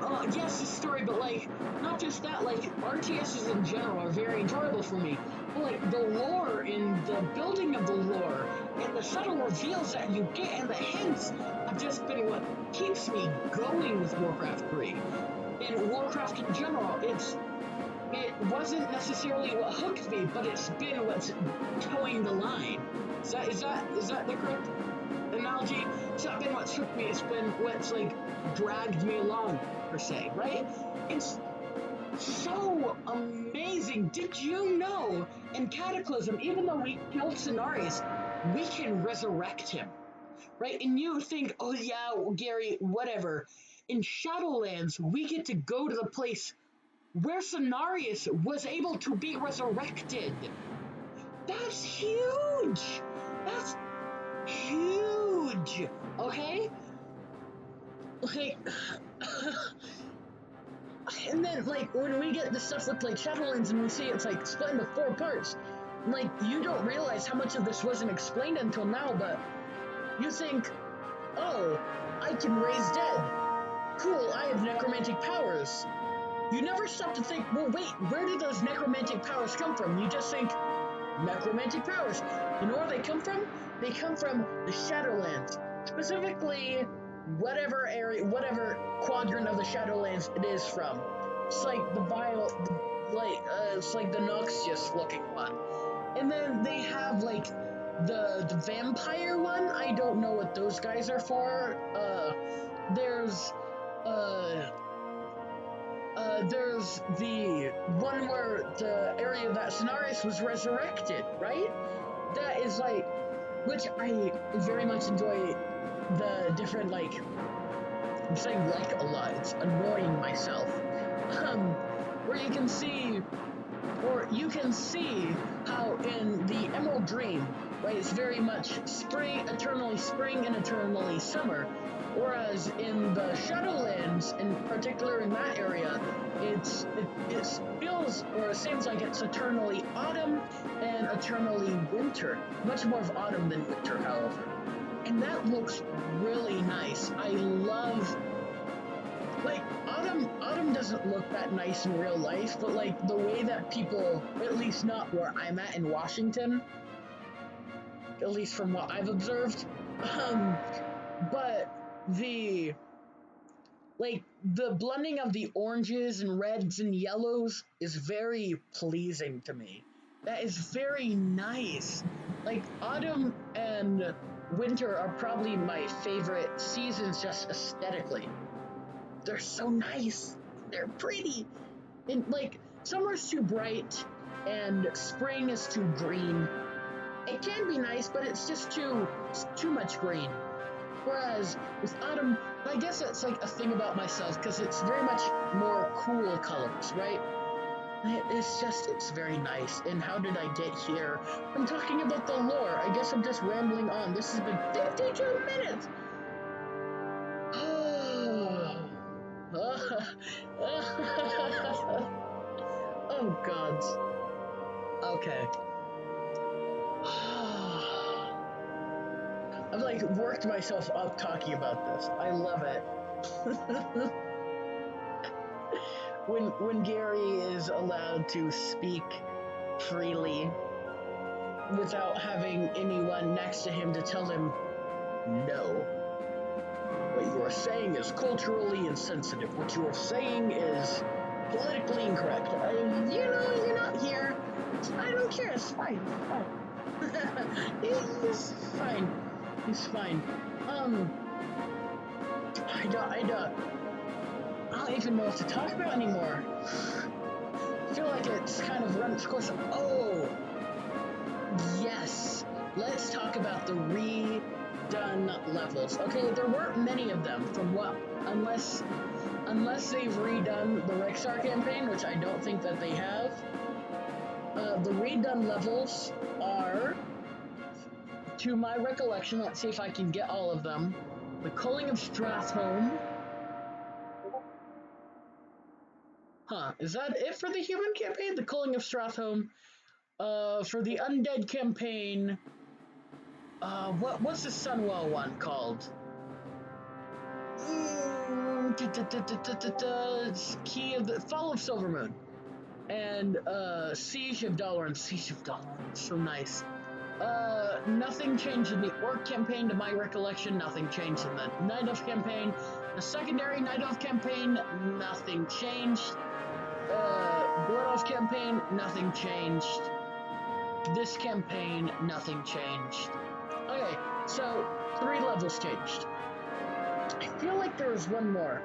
oh yes, the story, but like, not just that, like, RTSs in general are very enjoyable for me. But like, the lore and the building of the lore and the subtle reveals that you get and the hints have just been what keeps me going with Warcraft 3. And Warcraft in general, it wasn't necessarily what hooked me, but it's been what's towing the line. Is that the correct analogy? It's not been what's hooked me, it's been what's like dragged me along, per se, right? It's so amazing. Did you know in Cataclysm, even though we killed Cenarius, we can resurrect him, right? And you think, oh yeah, Gary, whatever. In Shadowlands, we get to go to the place where Cenarius was able to be resurrected. That's huge. That's huge. Okay? Like, and then, like, when we get the stuff with, like, Shadowlands and we see it's, like, split into 4 parts, like, you don't realize how much of this wasn't explained until now, but you think, oh, I can raise dead. Cool, I have necromantic powers. You never stop to think, well, wait, where do those necromantic powers come from? You just think, necromantic powers. You know where they come from? They come from the Shadowlands. Specifically, whatever area, whatever quadrant of the Shadowlands it is from. It's like it's like the Noxious looking one. And then they have like the vampire one. I don't know what those guys are for. There's the one where the area that Cenarius was resurrected, right? That is like, which I very much enjoy the different, like, I'm saying like a lot, it's annoying myself. Where you can see how in the Emerald Dream, right, it's very much eternally spring and eternally summer. Whereas in the Shadowlands, in particular in that area, it feels, or it seems like it's eternally autumn and eternally winter. Much more of autumn than winter, however. And that looks really nice. I love, like, autumn doesn't look that nice in real life, but like the way that people, at least not where I'm at in Washington, at least from what I've observed, but the blending of the oranges and reds and yellows is very pleasing to me. That is very nice. Like, autumn and winter are probably my favorite seasons just aesthetically. They're so nice. They're pretty. And like, summer's too bright and spring is too green. It can be nice, but it's just too much green. Whereas with autumn, I guess that's like a thing about myself because it's very much more cool colors, right? It's very nice. And how did I get here? I'm talking about the lore. I guess I'm just rambling on. This has been 52 minutes. Oh, gods. Okay. I've like worked myself up talking about this. I love it. when Gary is allowed to speak freely without having anyone next to him to tell him, no, what you are saying is culturally insensitive. What you are saying is politically incorrect. You're not here. I don't care. It's fine. It's fine. It's fine. He's fine. I don't even know what to talk about anymore. I feel like it's kind of run its course. Oh, yes. Let's talk about the redone levels. Okay, there weren't many of them from what, unless they've redone the Rexar campaign, which I don't think that they have. The redone levels are, to my recollection, let's see if I can get all of them. The Culling of Strathhome. Is that it for the human campaign? The Culling of Strathhome. For the undead campaign, what's the Sunwell one called? Key of the Fall of Silvermoon. And Siege of Dalaran. Siege of Dalaran, so nice. Nothing changed in the Orc campaign, to my recollection. Nothing changed in the Night Elf campaign. The secondary Night Elf campaign, nothing changed. Blood Elf campaign, nothing changed. This campaign, nothing changed. Okay, so 3 levels changed. I feel like there was one more.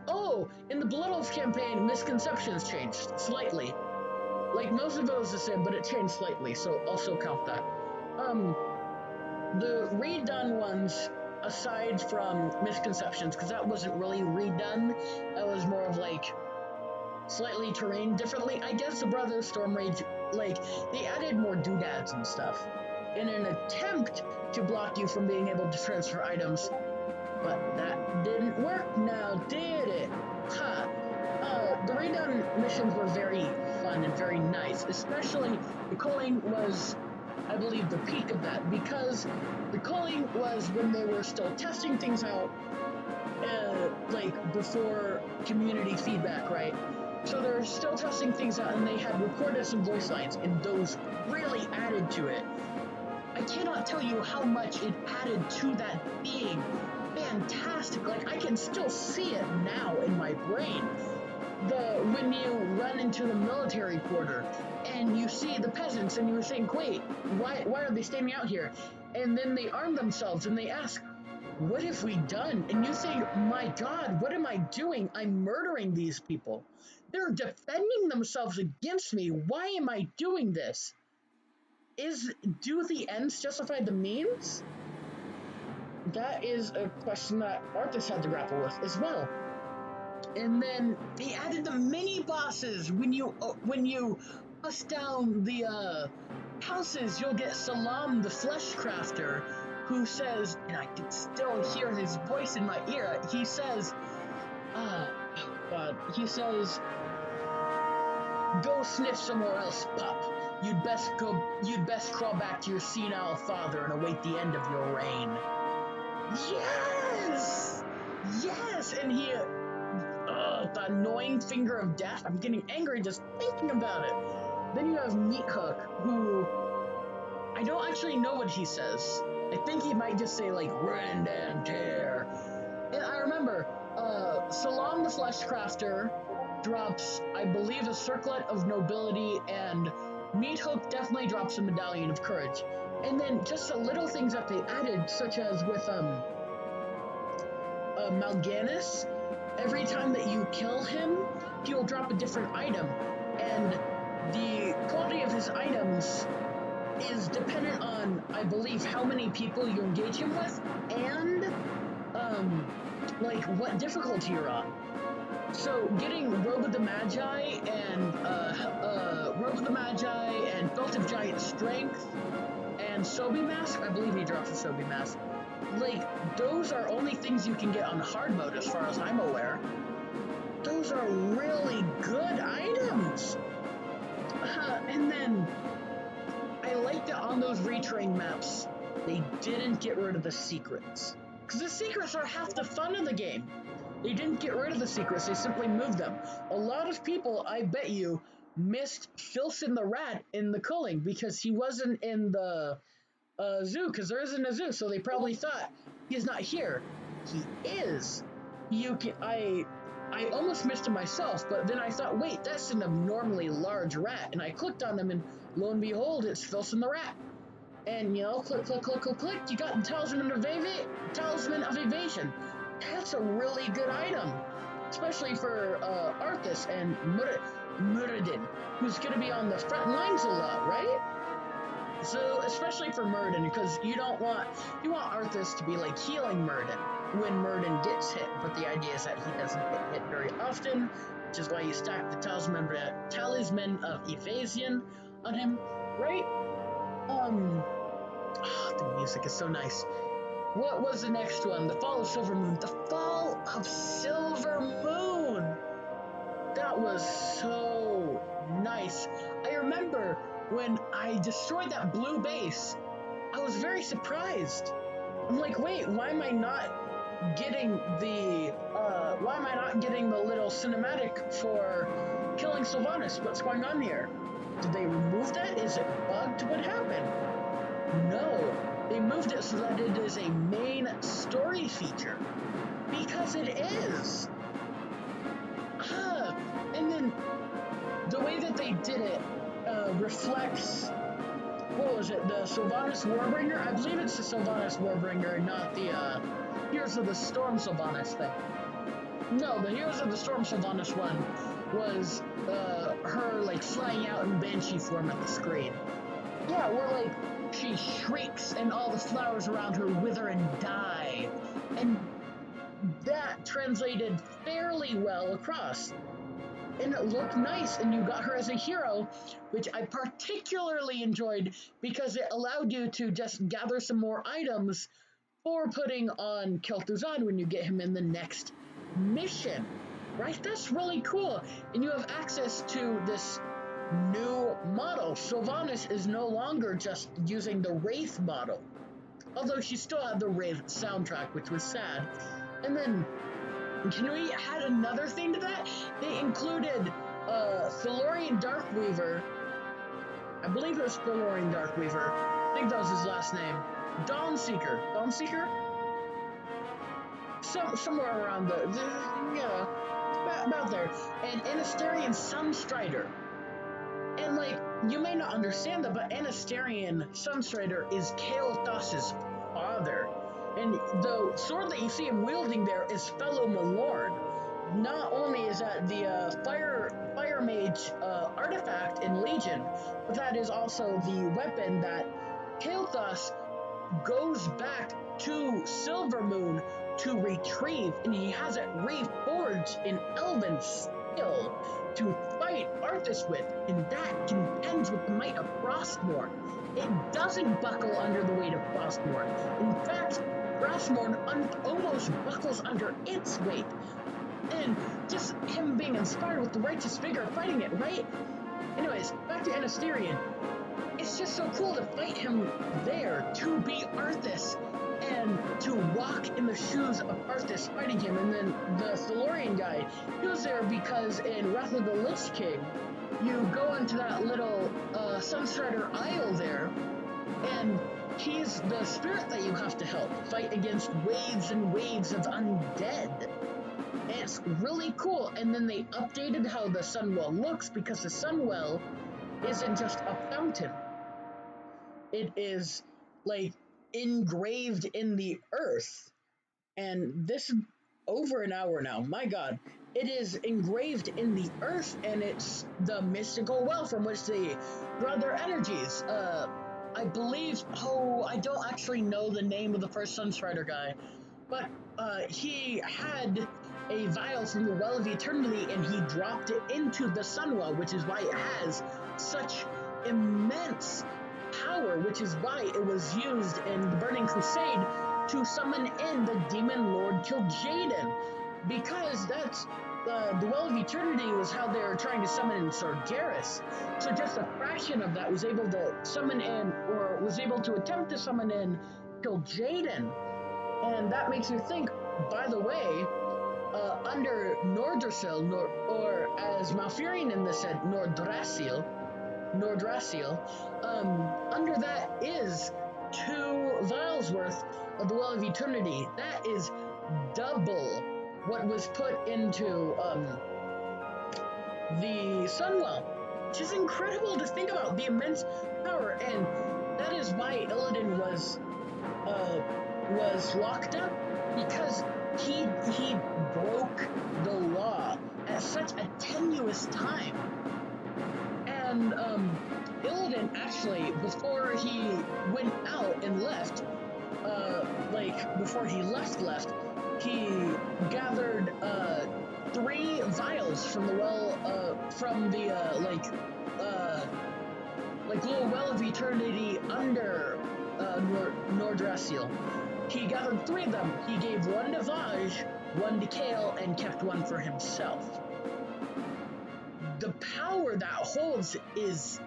Oh, oh, in the Blood Elf campaign, misconceptions changed slightly. Like, most of it was the same, but it changed slightly, so also count that. The redone ones, aside from misconceptions, because that wasn't really redone, that was more of like slightly terrain differently. I guess the Brothers Stormrage, like, they added more doodads and stuff in an attempt to block you from being able to transfer items, but that didn't work now, did it? Ha! The redone missions were very fun and very nice, especially the culling was, I believe, the peak of that, because the culling was when they were still testing things out, like before community feedback, right? So they're still testing things out, and they had recorded some voice lines, and those really added to it. I cannot tell you how much it added to that being fantastic. Like, I can still see it now in my brain. When you run into the military quarter and you see the peasants and you think, wait, why are they standing out here? And then they arm themselves and they ask, what have we done? And you think, my God, what am I doing? I'm murdering these people. They're defending themselves against me. Why am I doing this? Do the ends justify the means? That is a question that Arthas had to grapple with as well. And then they added the mini bosses. When you bust down the houses, you'll get Salam the Flesh Crafter, who says, and I can still hear his voice in my ear. He says, oh God, he says, go sniff somewhere else, pup. You'd best crawl back to your senile father and await the end of your reign. Yes! Yes! And he, the annoying finger of death. I'm getting angry just thinking about it. Then you have Meathook, who, I don't actually know what he says. I think he might just say, like, rend and tear. And I remember, Salam the Flesh Crafter drops, I believe, a Circlet of Nobility, and Meathook definitely drops a Medallion of Courage. And then just the little things that they added, such as with Mal'Ganis, every time that you kill him, he will drop a different item, and the quality of his items is dependent on, I believe, how many people you engage him with, and like what difficulty you're on. So getting Robe of the Magi and Belt of Giant Strength and Sobi Mask, I believe he drops a Sobi Mask. Like, those are only things you can get on hard mode as far as I'm aware. Those are really good items. And then I like that on those retrain maps, they didn't get rid of the secrets. Because the secrets are half the fun of the game. They didn't get rid of the secrets, they simply moved them. A lot of people, I bet you, missed Filson the Rat in the culling because he wasn't in the zoo, because there isn't a zoo, so they probably thought, he's not here. He is. I almost missed him myself, but then I thought, wait, that's an abnormally large rat, and I clicked on him, and lo and behold, it's Filson the Rat. And, you know, click, click, click, click, click, you got the Talisman of Evasion. That's a really good item, especially for Arthas and Muradin, who's going to be on the front lines a lot, right? So, especially for Muradin, because you want Arthas to be like healing Muradin when Muradin gets hit, but the idea is that he doesn't get hit very often, which is why you stack the Talisman of Evasion on him, right? The music is so nice. What was the next one? The Fall of Silver Moon. The Fall of Silver Moon! That was so nice. I remember when I destroyed that blue base, I was very surprised. I'm like, wait, why am I not getting the little cinematic for killing Sylvanas? What's going on here? Did they remove that? Is it bugged? What happened? No, they moved it so that it is a main story feature. Because it is. And then the way that they did it reflects, what was it, the Sylvanas Warbringer? I believe it's the Sylvanas Warbringer, not the Heroes of the Storm Sylvanas thing. No, the Heroes of the Storm Sylvanas one was her like flying out in banshee form at the screen. Yeah, where like she shrieks and all the flowers around her wither and die. And that translated fairly well across. And it looked nice, and you got her as a hero, which I particularly enjoyed because it allowed you to just gather some more items for putting on Kel'Thuzad when you get him in the next mission. Right? That's really cool. And you have access to this new model. Sylvanas is no longer just using the Wraith model, although she still had the Wraith soundtrack, which was sad. And then, can we add another thing to that? They included Thalorian Darkweaver. I believe it was Thalorian Darkweaver. I think that was his last name. Dawnseeker. Dawnseeker? Somewhere around yeah, about there. And Anasterian Sunstrider. And like, you may not understand that, but Anasterian Sunstrider is Kael'thas's father. And the sword that you see him wielding there is Fellow Malorn. Not only is that the fire mage artifact in Legion, but that is also the weapon that Kael'thas goes back to Silvermoon to retrieve, and he has it reforged in Elven skill to fight Arthas with, and that contends with the might of Frostmourne. It doesn't buckle under the weight of Frostmourne. In fact, Frostmourne almost buckles under its weight. And just him being inspired with the righteous vigor of fighting it, right? Anyways, back to Anasterian. It's just so cool to fight him there, to be Arthas, and to walk in the shoes of Arthas fighting him. And then the Thalorian guy, he was there because in Wrath of the Lich King, you go into that little Sunstrider Isle there, and he's the spirit that you have to help fight against waves and waves of undead. And it's really cool. And then they updated how the Sunwell looks, because the Sunwell isn't just a fountain. It is like engraved in the earth. And this is over an hour now. My God. It is engraved in the earth, and it's the mystical well from which they draw their energies. I believe, I don't actually know the name of the first Sunstrider guy, but he had a vial from the Well of Eternity, and he dropped it into the Sunwell, which is why it has such immense power, which is why it was used in the Burning Crusade to summon in the Demon Lord Kil'jaeden, because that's the Well of Eternity was how they were trying to summon in Sargeras. So just a fraction of that was able to summon in, or was able to attempt to summon in Kil'jaeden. And that makes you think, by the way, under Nordrassil, or as Malfurion in this said, Nordrassil, under that is 2 vials worth of the Well of Eternity. That is double what was put into the Sunwell, which is incredible to think about, the immense power. And that is why Illidan was locked up, because he broke the law at such a tenuous time. And Illidan actually, before he went out and left, before he left, he gathered 3 vials from the well, from the little Well of Eternity under Nordrassil. He gathered 3 of them. He gave 1 to Vaj, 1 to Kael, and kept 1 for himself. The power that holds is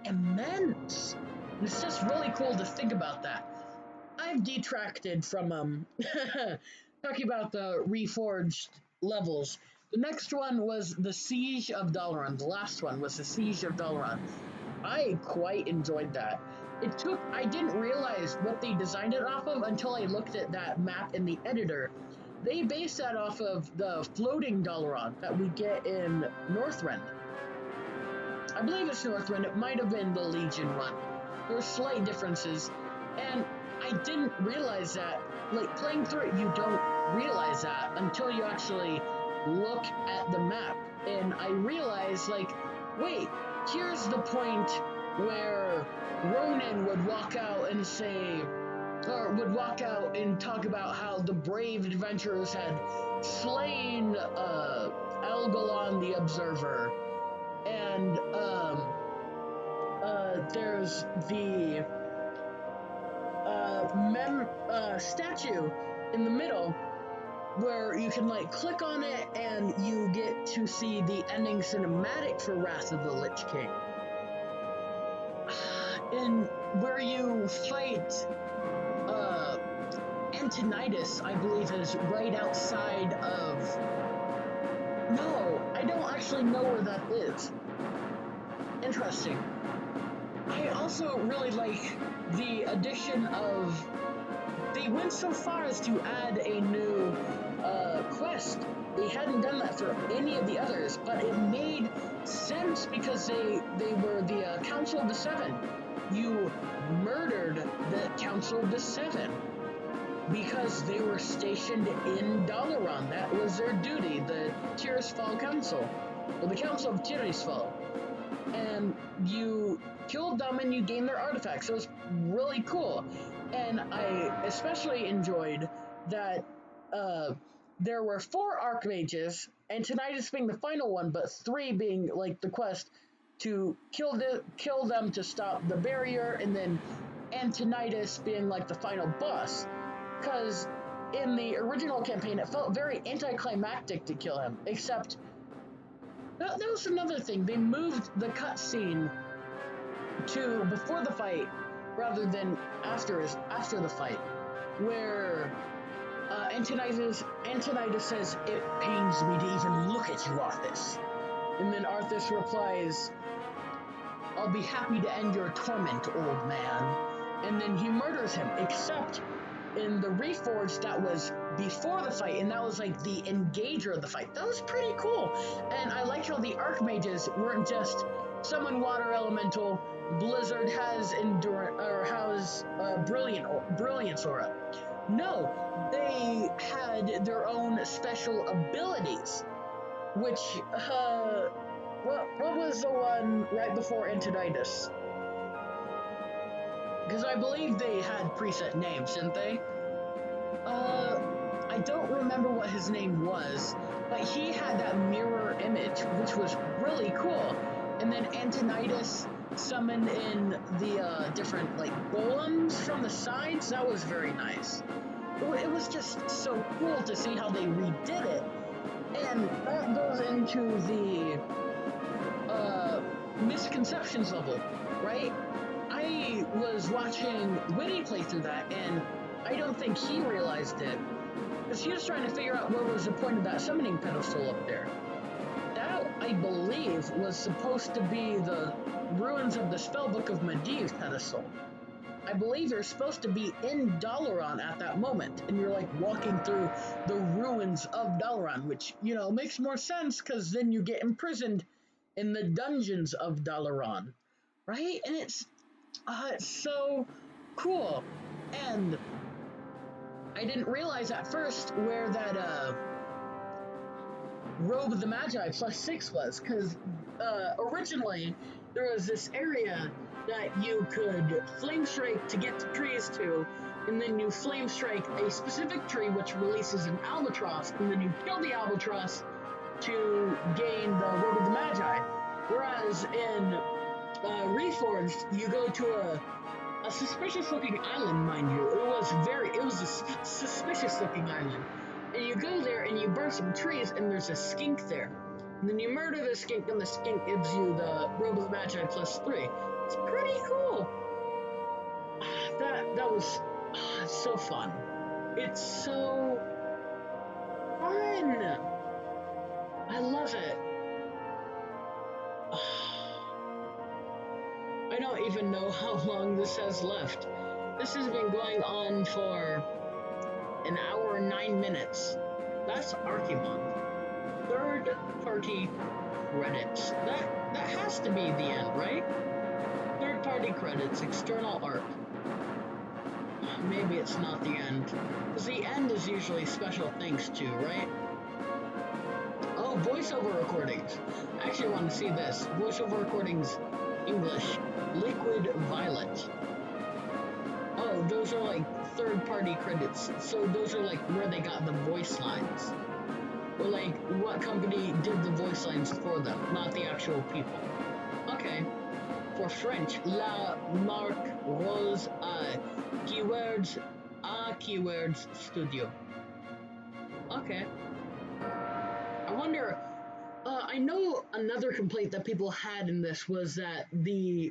immense. And it's just really cool to think about that. I've detracted from talking about the Reforged levels. The next one was the Siege of Dalaran. The last one was the Siege of Dalaran. I quite enjoyed that. I didn't realize what they designed it off of until I looked at that map in the editor. They based that off of the floating Dalaran that we get in Northrend. I believe it's Northrend. It might have been the Legion one. There were slight differences, and I didn't realize that. Like, playing through it, you don't realize that until you actually look at the map, and I realized, like, wait, here's the point where Ronan would walk out and say, or would walk out and talk about how the brave adventurers had slain Elgalon the Observer, and there's the statue in the middle where you can like click on it and you get to see the ending cinematic for Wrath of the Lich King. And where you fight Antonidas, I believe, is right outside of... No, I don't actually know where that is. Interesting. I also really like the addition of... They went so far as to add a new quest. They hadn't done that for any of the others, but it made sense because they were the Council of the Seven. You murdered the Council of the Seven because they were stationed in Dalaran. That was their duty, the Tirisfal Council, or the Council of Tirisfal. And you killed them and you gained their artifacts. It was really cool. And I especially enjoyed that there were 4 Archmages, Antonidas being the final one, but 3 being like the quest to kill them to stop the barrier, and then Antonidas being like the final boss. Because in the original campaign, it felt very anticlimactic to kill him, except that was another thing. They moved the cutscene to before the fight rather than after the fight, where Antonidas says, "It pains me to even look at you, Arthas." And then Arthas replies, "I'll be happy to end your torment, old man." And then he murders him, except in the Reforged, that was before the fight, and that was like the engager of the fight. That was pretty cool. And I like how the Archmages weren't just summon water elemental, Blizzard has endurance, or has brilliance aura. No, they had their own special abilities, which, what was the one right before Antonidas? Because I believe they had preset names, didn't they? I don't remember what his name was, but he had that mirror image, which was really cool. And then Antonidas summoned in the different, like, golems from the sides. That was very nice. It was just so cool to see how they redid it. And that goes into the misconceptions level, right? I was watching Witty play through that, and I don't think he realized it, because he was trying to figure out what was the point of that summoning pedestal up there. That, I believe, was supposed to be the ruins of the Spellbook of Medivh pedestal. I believe you're supposed to be in Dalaran at that moment, and you're like walking through the ruins of Dalaran, which, you know, makes more sense, because then you get imprisoned in the dungeons of Dalaran, right? And it's so cool. And I didn't realize at first where that Robe of the Magi +6 was, because originally there was this area that you could flame strike to get to trees to, and then you flame strike a specific tree which releases an albatross, and then you kill the albatross to gain the Robe of the Magi. Whereas in Reforged, you go to a suspicious-looking island, mind you. It was a suspicious-looking island. And you go there and you burn some trees, and there's a skink there. And then you murder the skink, and the skink gives you the Robe of the Magi +3. It's pretty cool. That was so fun. It's so fun. I love it. I don't even know how long this has left. This has been going on for an hour and 9 minutes. That's Archimond. Third-party credits. That has to be the end, right? Third-party credits, external art. Maybe it's not the end. Because the end is usually special thanks to, right? Oh, voiceover recordings. I actually want to see this. Voiceover recordings, English, Liquid Violet. Oh, those are like third-party credits. So those are like where they got the voice lines. Or like what company did the voice lines for them, not the actual people. Okay. For French, La Marque Rose Keywords Keywords Studio. Okay. I wonder. I know another complaint that people had in this was that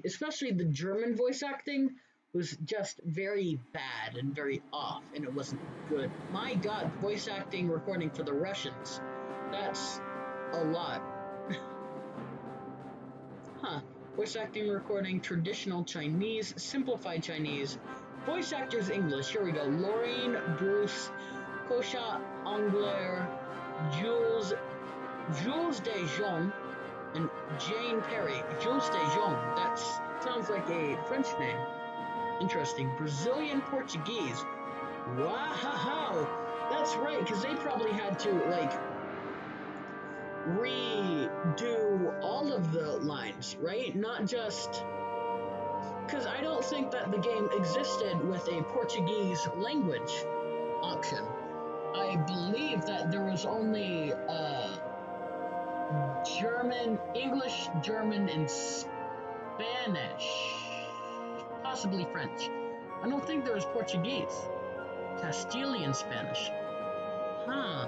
especially the German voice acting, was just very bad and very off, and it wasn't good. My God, voice acting recording for the Russians, that's a lot. Huh. Voice acting recording, traditional Chinese, simplified Chinese, voice actors English. Here we go. Lorraine, Bruce, Kosha Angler, Jules Dejean, and Jane Perry. Jules Dejean. That sounds like a French name. Interesting. Brazilian Portuguese. Wow. That's right, because they probably had to, like, redo all of the lines, right? Not just... Because I don't think that the game existed with a Portuguese language option. I believe that there was only German, English, German, and Spanish. Possibly French. I don't think there was Portuguese. Castilian Spanish. Huh.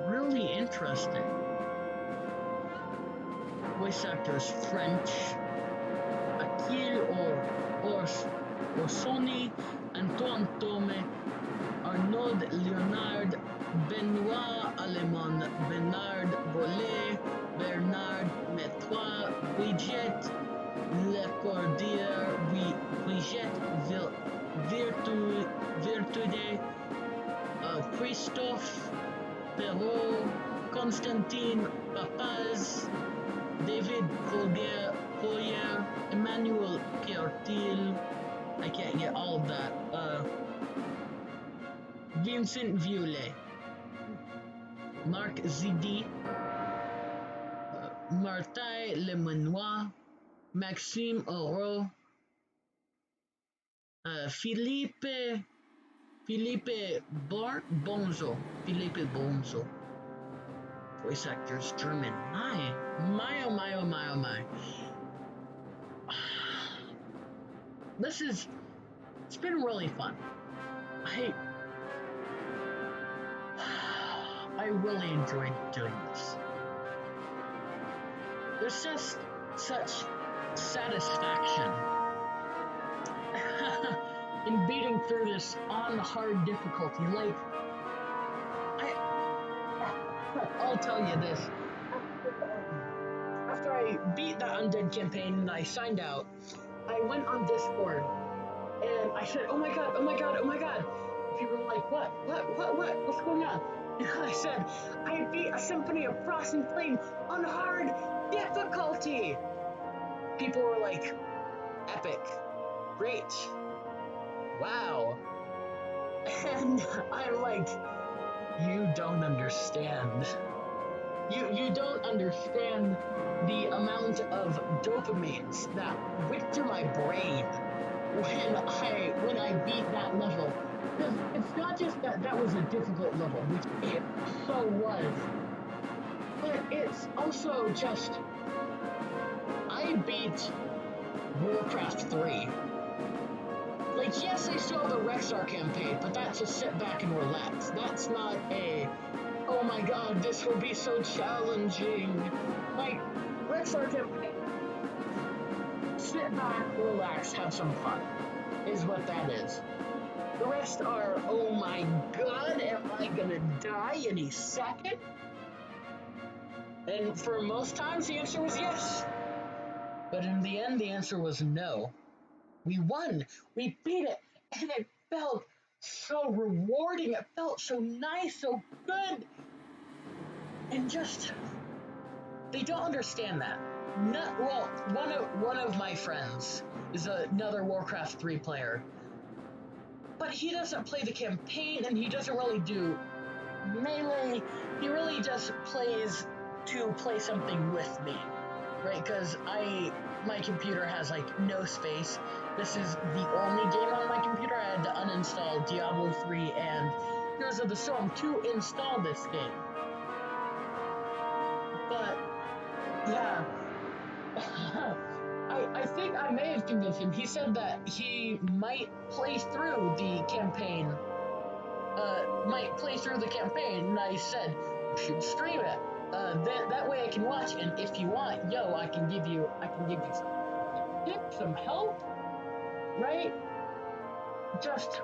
Really interesting. Voice actors French. Akil Orsoni, Antoine Tome, Arnaud Leonard, Benoit Allemand, Bernard Bollet, Bernard Metois, Brigitte Lecordier, Brigitte Virtude, Christophe Perrault, Constantine Papaz, David Collier, Emmanuel Piertil, I can't get all of that, Vincent Violet, Marc Zidi, Martin Lemonois, Maxime Auro, Philippe Bonzo. Voice actors German. My, oh my, oh my, oh my. It's been really fun. I really enjoyed doing this. There's just such satisfaction in beating through this on hard difficulty. Like, I'll tell you this. After I beat the Undead campaign and I signed out, I went on Discord and I said, oh my god, oh my god, oh my god. People were like, what's going on? And I said, I beat a Symphony of Frost and Flame on hard difficulty. People were like, epic, great, wow. And I'm like, you don't understand. You don't understand the amount of dopamines that went through my brain when I beat that level. Because it's not just that was a difficult level, which it so was, but it's also just, I beat Warcraft 3. Like, yes, I saw the Rexar campaign, but that's a sit back and relax. That's not a, oh my god, this will be so challenging. Like, Rexar campaign, sit back, relax, have some fun, is what that is. The rest are, oh my god, am I gonna die any second? And for most times, the answer was yes. But in the end, the answer was no. We won. We beat it. And it felt so rewarding. It felt so nice, so good. And just, they don't understand that. Well, one of my friends is another Warcraft 3 player. But he doesn't play the campaign, and he doesn't really do melee, he really just plays to play something with me, right? Because my computer has like no space. This is the only game on my computer. I had to uninstall Diablo 3 and Heroes of the Storm to install this game. But yeah, I think I may have convinced him. He said that he might play through the campaign. And I said you should stream it. That way I can watch, and if you want, I can give you some tips, some help, right? Just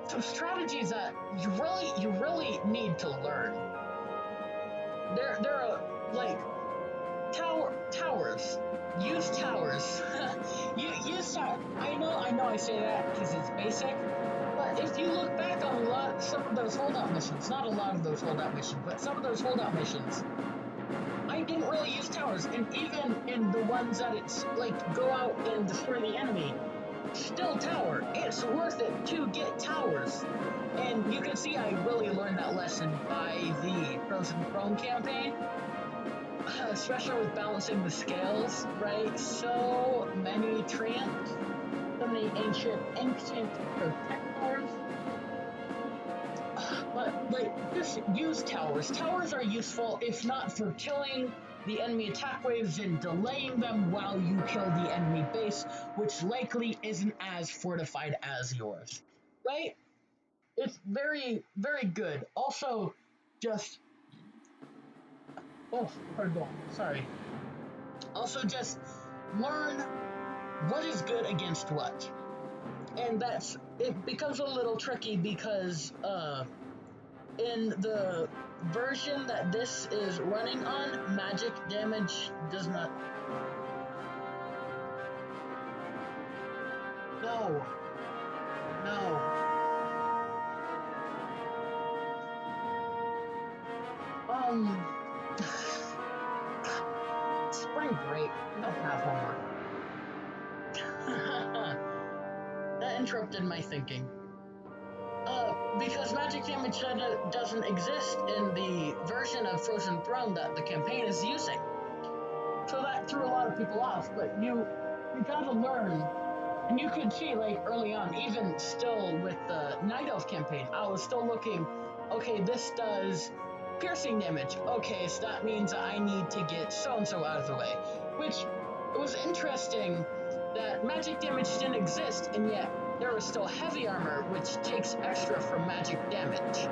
some strategies that you really need to learn. There are like towers. Use towers. Use towers. I know. I say that because it's basic, but if you look back on some of those holdout missions, not a lot of those holdout missions, but some of those holdout missions, I didn't really use towers, and even in the ones that it's like go out and destroy the enemy, still tower. It's worth it to get towers. And you can see I really learned that lesson by the Frozen Throne campaign, especially with balancing the scales, right? So many treants, so many ancient protectors. But like, just use towers. Towers are useful, if not for killing the enemy attack waves and delaying them while you kill the enemy base, which likely isn't as fortified as yours, right? It's very, very good. Also, just pardon, sorry. Also, just learn what is good against what, and it becomes a little tricky because in the version that this is running on, magic damage does not. No. No. Spring break. I don't have homework. That interrupted my thinking. Because magic damage doesn't exist in the version of Frozen Throne that the campaign is using. So that threw a lot of people off, but you gotta learn. And you could see, like, early on, even still with the Night Elf campaign, I was still looking, okay, this does piercing damage. Okay, so that means I need to get so-and-so out of the way. Which, it was interesting that magic damage didn't exist, and yet there was still heavy armor, which takes extra from magic damage.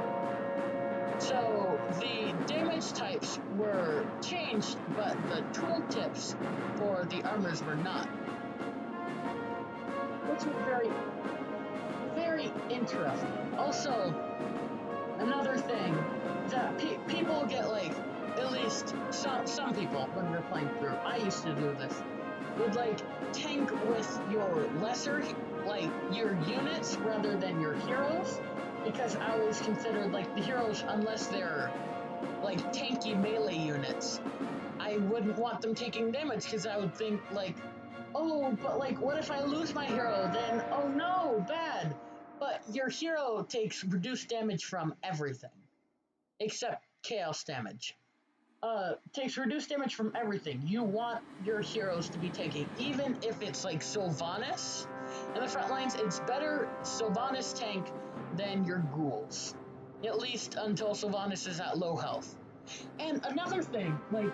So the damage types were changed, but the tooltips for the armors were not. Which was very, very interesting. Also, another thing that people get, like, at least some people when we're playing through, I used to do this, would like tank with your lesser, like your units rather than your heroes, because I always considered like the heroes, unless they're like tanky melee units, I wouldn't want them taking damage because I would think like, oh, but like what if I lose my hero, then oh no, bad. But your hero takes reduced damage from everything except chaos damage. Takes reduced damage from everything. You want your heroes to be taking, even if it's like Sylvanas in the front lines, it's better Sylvanas tank than your ghouls. At least until Sylvanas is at low health. And another thing, like,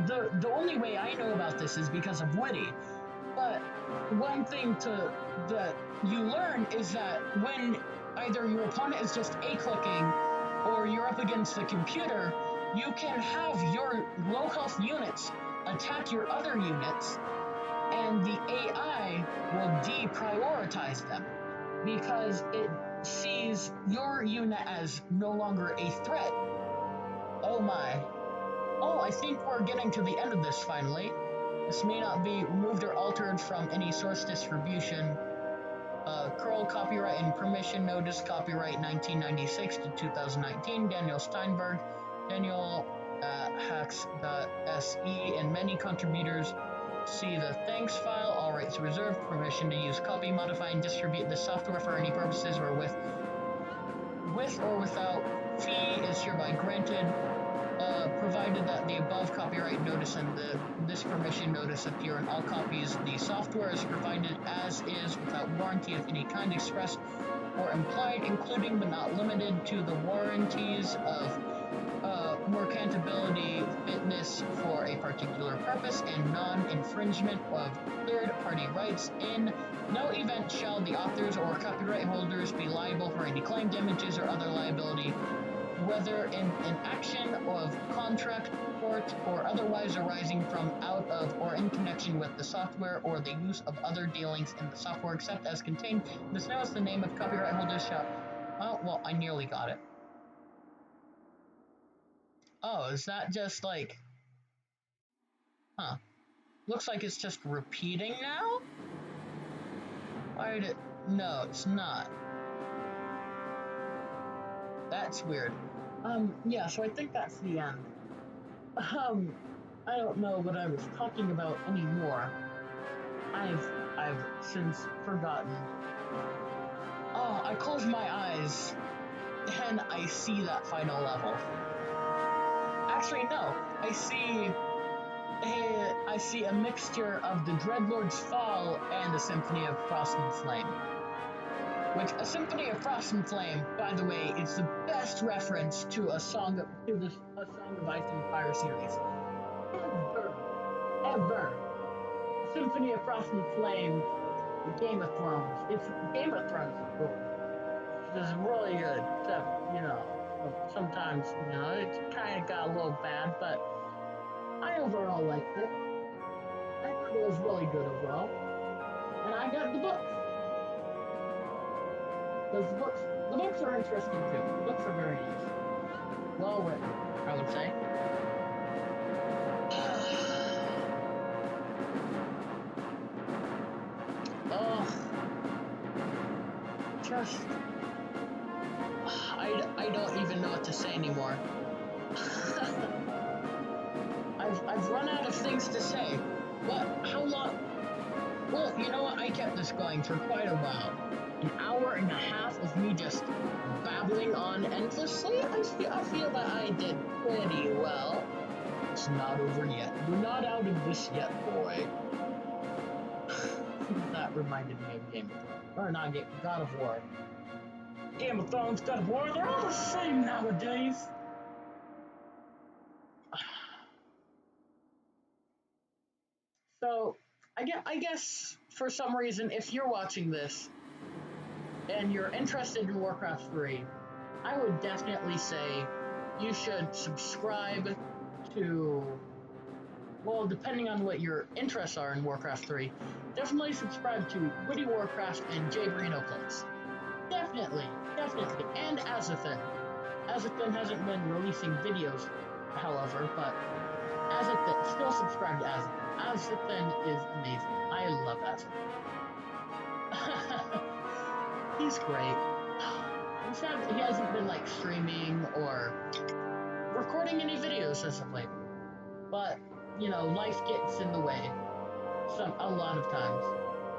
the only way I know about this is because of Witty, but one thing that you learn is that when either your opponent is just A-clicking or you're up against the computer, you can have your low health units attack your other units, and the AI will deprioritize them because it sees your unit as no longer a threat. Oh my. Oh, I think we're getting to the end of this finally. This may not be removed or altered from any source distribution. Curl copyright and permission notice, copyright 1996 to 2019, Daniel Steinberg, Daniel hacks.se, and many contributors. See the thanks file, all rights reserved, permission to use, copy, modify, and distribute the software for any purposes wherewith with or without fee is hereby granted, provided that the above copyright notice and this permission notice appear in all copies. The software is provided as is without warranty of any kind expressed or implied, including but not limited to the warranties of merchantability, fitness for a particular purpose, and non-infringement of third-party rights. In no event shall the authors or copyright holders be liable for any claim, damages, or other liability, whether in an action of contract, tort, or otherwise arising from, out of, or in connection with the software or the use of other dealings in the software, except as contained in this notice. The name of copyright holders shall... Oh, well, I nearly got it. Oh, is that just like... Huh. Looks like it's just repeating now? Why did it... No, it's not. That's weird. Yeah, so I think that's the end. I don't know what I was talking about anymore. I've since forgotten. Oh, I close my eyes and I see that final level. Actually, no. I see a mixture of the Dreadlord's Fall and a Symphony of Frost and Flame. Which, a Symphony of Frost and Flame, by the way, is the best reference to a Song of Ice and Fire series. Ever. Symphony of Frost and Flame, Game of Thrones. It's Game of Thrones, of course. It's really good, except, sometimes, it kind of got a little bad, but I overall liked it. I thought it was really good overall. And I got the books. Because the books are interesting too. The books are very nice. Well written, I would say. Just... I don't even know what to say anymore. I've run out of things to say. What? How long? Well, you know what? I kept this going for quite a while. An hour and a half of me just babbling on endlessly. I feel that I did pretty well. It's not over yet. We're not out of this yet, boy. That reminded me of Game of Thrones. Or not God of War. Game of Thrones, God of War, they're all the same nowadays. So, I guess, for some reason, if you're watching this, and you're interested in Warcraft 3, I would definitely say you should subscribe to, well, depending on what your interests are in Warcraft 3, definitely subscribe to Witty Warcraft and Jay Brino Plays. Definitely. And Azathan. Azathan hasn't been releasing videos, however, but Azathan, still subscribe to Azathan. Azathan is amazing. I love Azathan. He's great. I'm sad that he hasn't been streaming or recording any videos as of late. But, life gets in the way. A lot of times,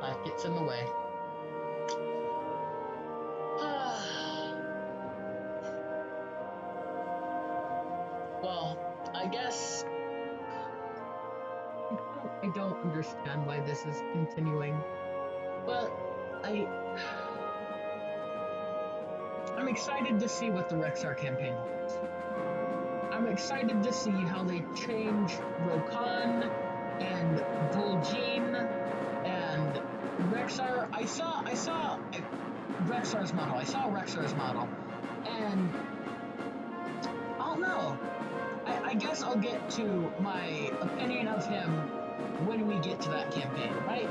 life gets in the way. Well, I guess I don't understand why this is continuing, but I'm excited to see what the Rexar campaign holds. I'm excited to see how they change Rokan and Vol'jin and Rexar. I saw Rexar's model. And I don't know. I guess I'll get to my opinion of him when we get to that campaign, right?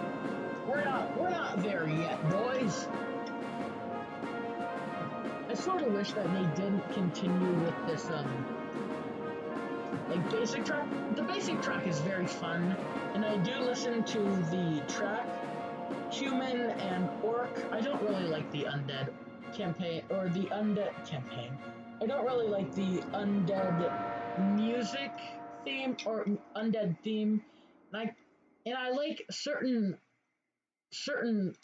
We're not there yet, boys. I sort of wish that they didn't continue with this basic track. The basic track is very fun, and I do listen to the track Human and Orc. I don't really like the Undead campaign or the Undead campaign. I don't really like the Undead music theme or Undead theme, and I like certain songs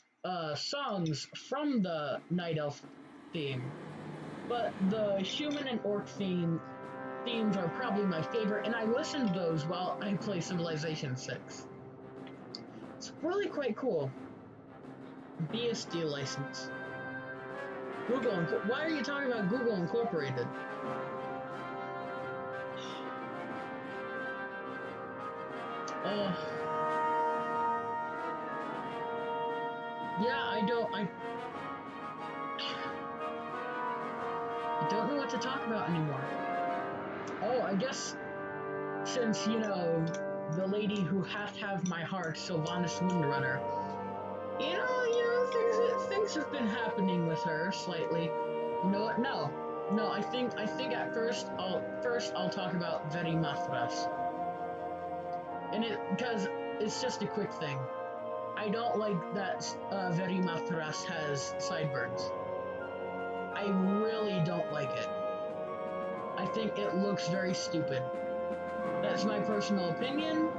from the Night Elf theme, But the human and orc themes are probably my favorite, and I listen to those while I play Civilization 6. It's really quite cool. BSD license. Google, why are you talking about Google Incorporated? Yeah, I don't know what to talk about anymore. Oh, I guess since, you know, the lady who has to have my heart, Sylvanas Windrunner, things have been happening with her slightly. You know what? No, I think at first I'll talk about Veri Mathras. And because it's just a quick thing. I don't like that Veri Mathras has sideburns. I really don't like it. I think it looks very stupid. That's my personal opinion.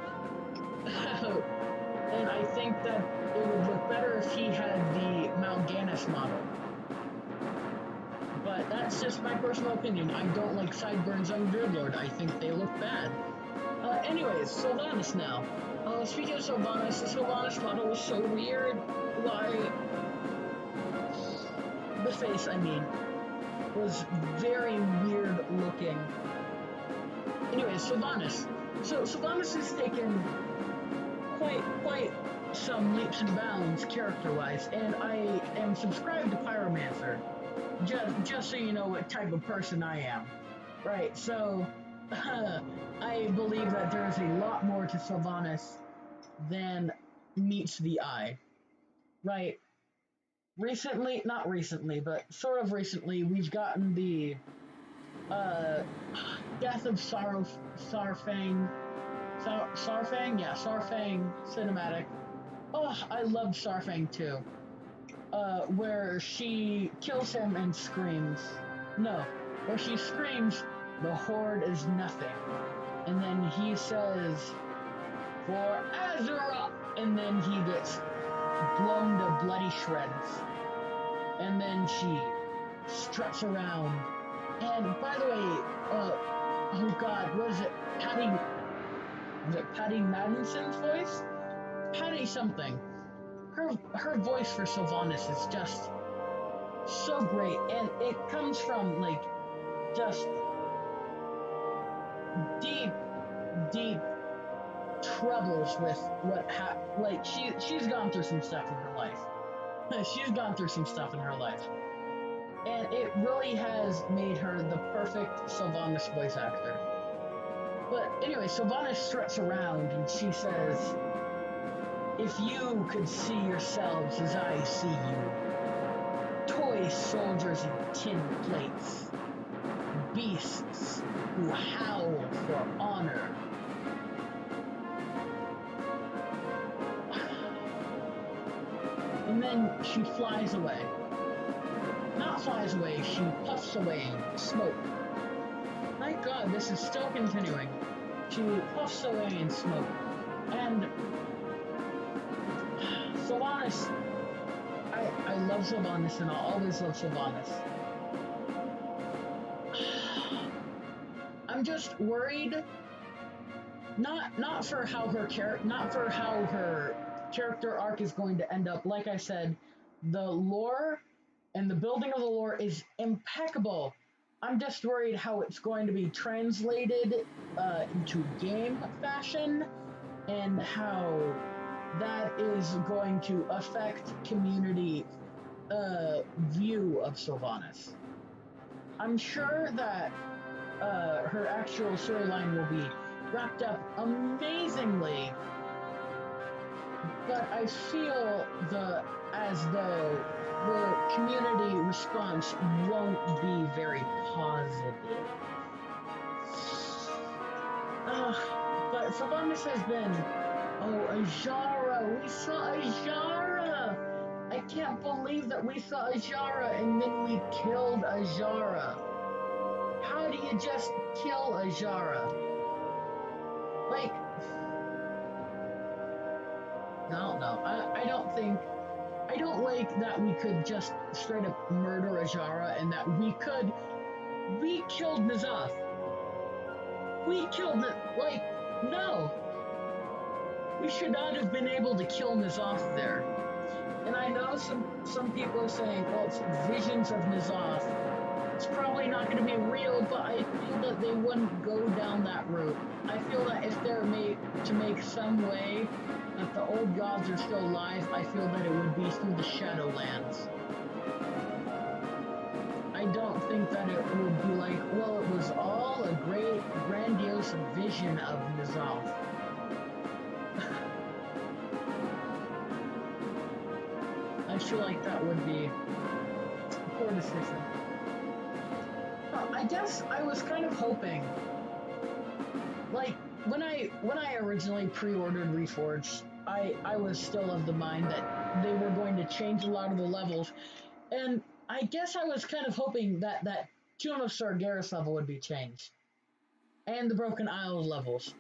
And I think that it would look better if he had the Mal'Ganis model. But that's just my personal opinion. I don't like sideburns on Dreadlord. I think they look bad. Anyways, Sylvanas now. Speaking of Sylvanas, the Sylvanas model was so weird. Why? The face, I mean, was very weird looking. Anyways, Sylvanas. So Sylvanas has taken quite some leaps and bounds character-wise, and I am subscribed to Pyromancer. Just so you know what type of person I am. Right, so I believe that there is a lot more to Sylvanas than meets the eye. Right. Not recently, but sort of recently, we've gotten the Death of Saurfang. Saurfang? Yeah, Saurfang cinematic. Oh, I loved Saurfang too. Where she kills him and screams. No, where she screams, the horde is nothing. And then he says, for Azura! And then he gets blown to bloody shreds. And then she struts around. And by the way, oh god, was it Patty Madison's voice? Patty something. Her voice for Sylvanas is just so great, and it comes from like just deep troubles with like she's gone through some stuff in her life. She's gone through some stuff in her life, and it really has made her the perfect Sylvanas voice actor. But anyway, Sylvanas struts around and she says, if you could see yourselves as I see you, toy soldiers in tin plates, beasts who howl for honor. And then she flies away. Not flies away, she puffs away in smoke. My god, this is still continuing. She puffs away in smoke. And Sylvanas, I love Sylvanas and I'll always love Sylvanas. I'm just worried, not for how her character arc is going to end up. Like I said, the lore and the building of the lore is impeccable. I'm just worried how it's going to be translated into game fashion and how that is going to affect community view of Sylvanas. I'm sure that her actual storyline will be wrapped up amazingly, but I feel as though the community response won't be very positive. But Sylvanas has been, Azara, we saw Azara! I can't believe that we saw Azara and then we killed Azara. How do you just kill Azara? Like, I don't know. I don't think I don't like that we could just straight up murder Ajara and that we killed N'Zoth. We killed it, like, no. We should not have been able to kill N'Zoth there. And I know some people are saying, well, it's visions of N'Zoth. It's probably not going to be real, but I feel that they wouldn't go down that route. I feel that if they're made to make some way that the old gods are still alive, I feel that it would be through the Shadowlands. I don't think that it would be like, well, it was all a great, grandiose vision of N'Zoth. I feel like that would be a poor decision. I guess I was kind of hoping, like, when I originally pre-ordered Reforged, I was still of the mind that they were going to change a lot of the levels, and I guess I was kind of hoping that Tomb of Sargeras level would be changed, and the Broken Isles levels.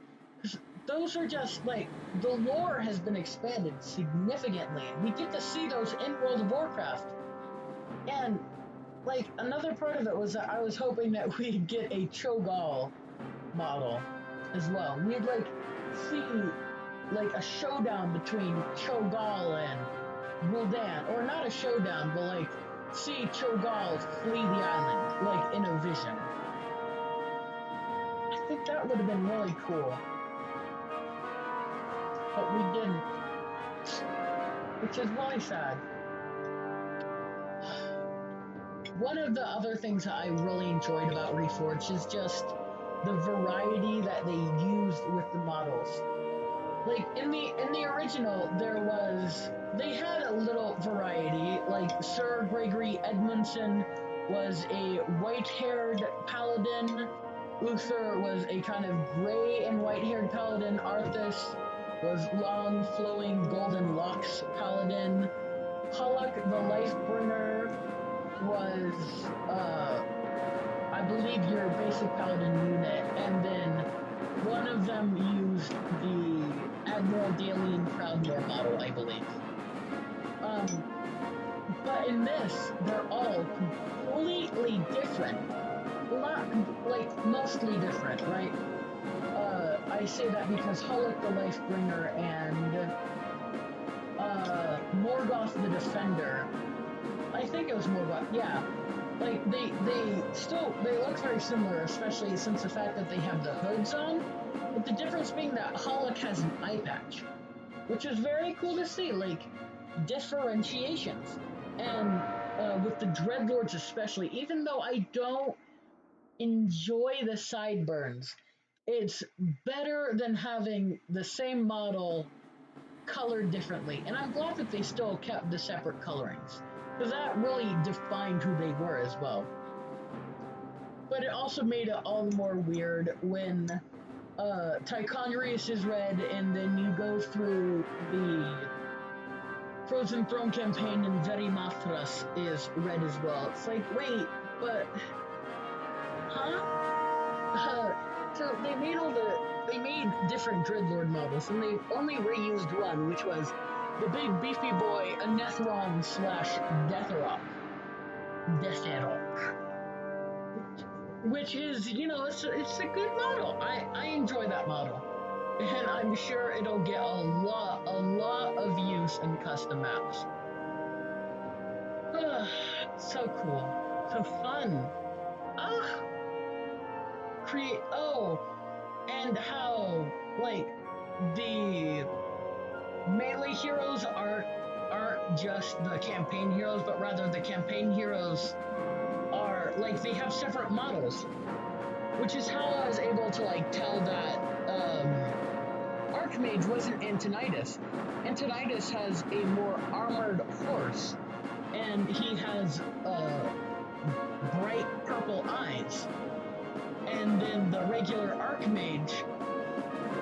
Those are just, like, the lore has been expanded significantly, and we get to see those in World of Warcraft. And, like, another part of it was that I was hoping that we'd get a Cho'Gall model as well. We'd, like, see, like, a showdown between Cho'Gall and Gul'dan. Or not a showdown, but, like, see Cho'Gall flee the island, like, in a vision. I think that would have been really cool. But we didn't, which is really sad. One of the other things that I really enjoyed about Reforged is just the variety that they used with the models. Like in the original, they had a little variety. Like Sir Gregory Edmondson was a white-haired paladin. Uther was a kind of gray and white-haired paladin. Arthas was long, flowing, golden locks paladin. Hulk, the Lifebringer, was, I believe, your basic paladin unit, and then one of them used the Admiral Dalian Proudmoore model, I believe. But in this, they're all completely different. Not, like, mostly different, right? I say that because Hulk the Lifebringer and Morgoth the Defender, I think it was Morgoth, yeah. Like, they look very similar, especially since the fact that they have the hoods on, but the difference being that Hulk has an eye patch, which is very cool to see, like, differentiations. And with the Dreadlords especially, even though I don't enjoy the sideburns, it's better than having the same model colored differently. And I'm glad that they still kept the separate colorings, because that really defined who they were as well. But it also made it all the more weird when Ticonderogas is red, and then you go through the Frozen Throne campaign and Verimathras is red as well. It's like, wait, but... Huh? So they made different Dreadlord models, and they only reused one, which was the big beefy boy Anethron / Deathrok. Which is, you know, it's a good model. I enjoy that model. And I'm sure it'll get a lot of use in custom maps. So cool. So fun. And how, like, the melee heroes aren't just the campaign heroes, but rather the campaign heroes are, like, they have separate models, which is how I was able to, like, tell that Archmage wasn't Antonidas. Antonidas has a more armored horse, and he has bright purple eyes. And then the regular Archmage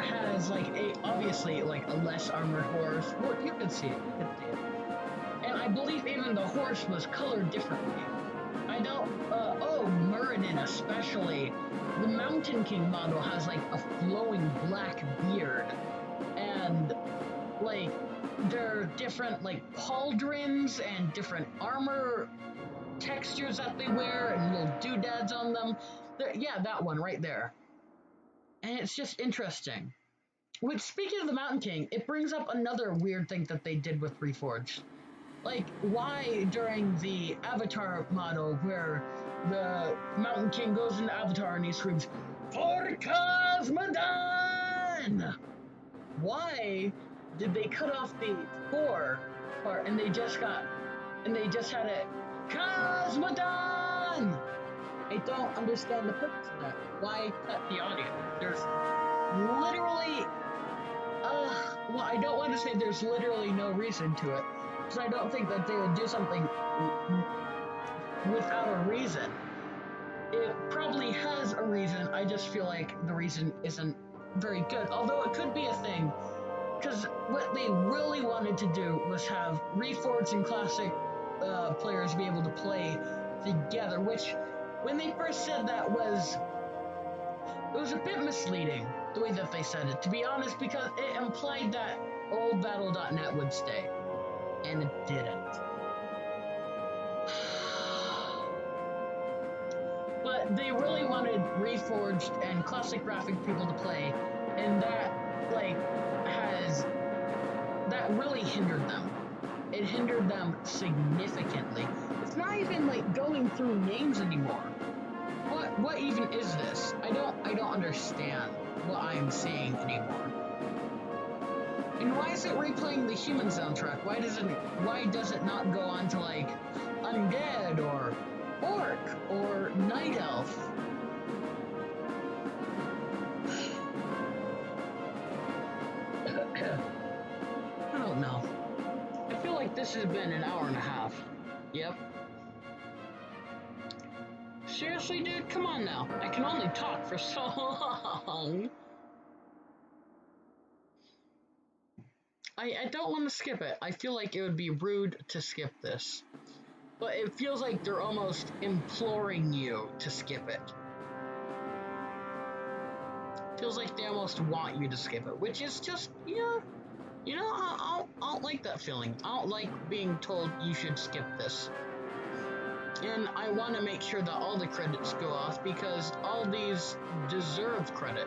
has, like, obviously, like, a less armored horse. Well, you can see it. And I believe even the horse was colored differently. I don't, Muradin especially. The Mountain King model has, like, a flowing black beard. And like, there are different, like, pauldrons and different armor textures that they wear and little doodads on them. Yeah, that one right there. And it's just interesting. Which, speaking of the Mountain King, it brings up another weird thing that they did with Reforged. Like, why during the Avatar model, where the Mountain King goes into Avatar and he screams, "For Cosmodan!" Why did they cut off the "for" part and they just had it, "Cosmodan!" I don't understand the purpose of that. Why cut the audio? There's literally, well, I don't want to say there's literally no reason to it, because I don't think that they would do something without a reason. It probably has a reason, I just feel like the reason isn't very good, although it could be a thing, because what they really wanted to do was have Reforged and Classic players be able to play together, which, when they first said that, it was a bit misleading, the way that they said it, to be honest, because it implied that old Battle.net would stay, and it didn't. But they really wanted Reforged and Classic Graphic people to play, and that, like, that really hindered them. It hindered them significantly. It's not even, like, going through names anymore. What even is this? I don't understand what I'm seeing anymore. And why is it replaying the human soundtrack? Why does it not go on to, like, Undead or Orc or Night Elf? I don't know. I feel like this has been an hour and a half. Yep. Seriously, dude? Come on now. I can only talk for so long. I don't want to skip it. I feel like it would be rude to skip this. But it feels like they're almost imploring you to skip it. Feels like they almost want you to skip it, which is just, yeah. You know, I don't like that feeling. I don't like being told you should skip this. And I want to make sure that all the credits go off, because all these deserve credit.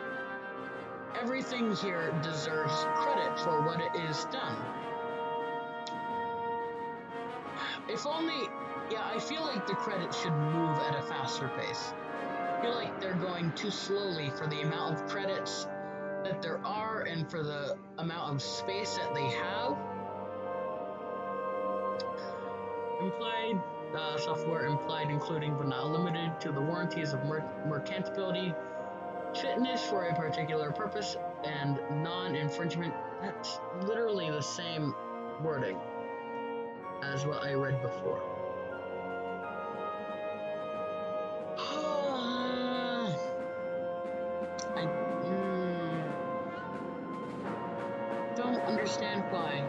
Everything here deserves credit for what it is done. If only, yeah, I feel like the credits should move at a faster pace. I feel like they're going too slowly for the amount of credits that there are and for the amount of space that they have. Implied software implied, including but not limited to the warranties of merchantability, fitness for a particular purpose, and non-infringement. That's literally the same wording as what I read before. I don't understand why.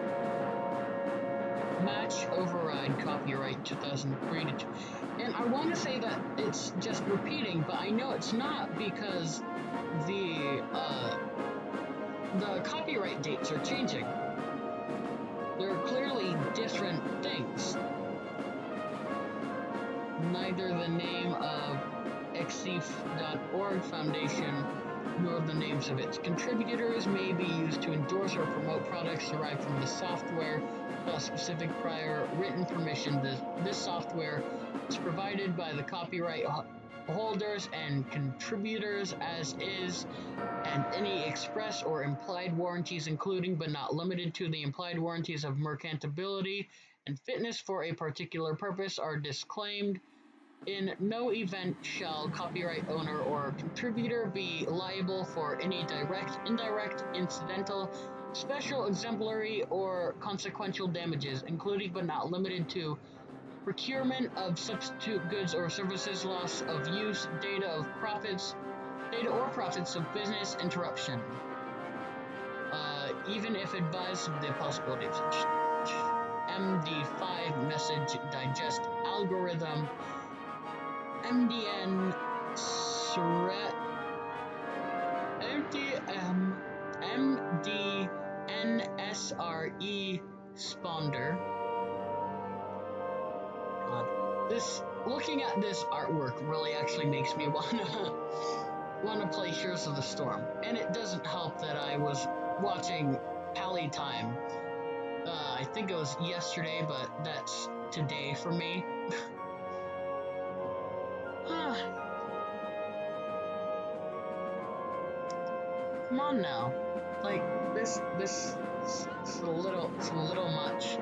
Match override copyright 2003 to, and I want to say that it's just repeating, but I know it's not, because the copyright dates are changing. They're clearly different things. Neither the name of xcf.org Foundation nor the names of its contributors may be used to endorse or promote products derived from the software without specific prior written permission. This software is provided by the copyright holders and contributors as is, and any express or implied warranties, including but not limited to the implied warranties of merchantability and fitness for a particular purpose, are disclaimed. In no event shall copyright owner or contributor be liable for any direct, indirect, incidental, special, exemplary, or consequential damages, including but not limited to procurement of substitute goods or services, loss of use, data or profits of business interruption, even if advised of the possibility of such. MD5 message digest algorithm, MDN NSRE Sponder. God, looking at this artwork really actually makes me wanna play Heroes of the Storm, and it doesn't help that I was watching Pally Time. I think it was yesterday, but that's today for me. Come on now, like this is a little much,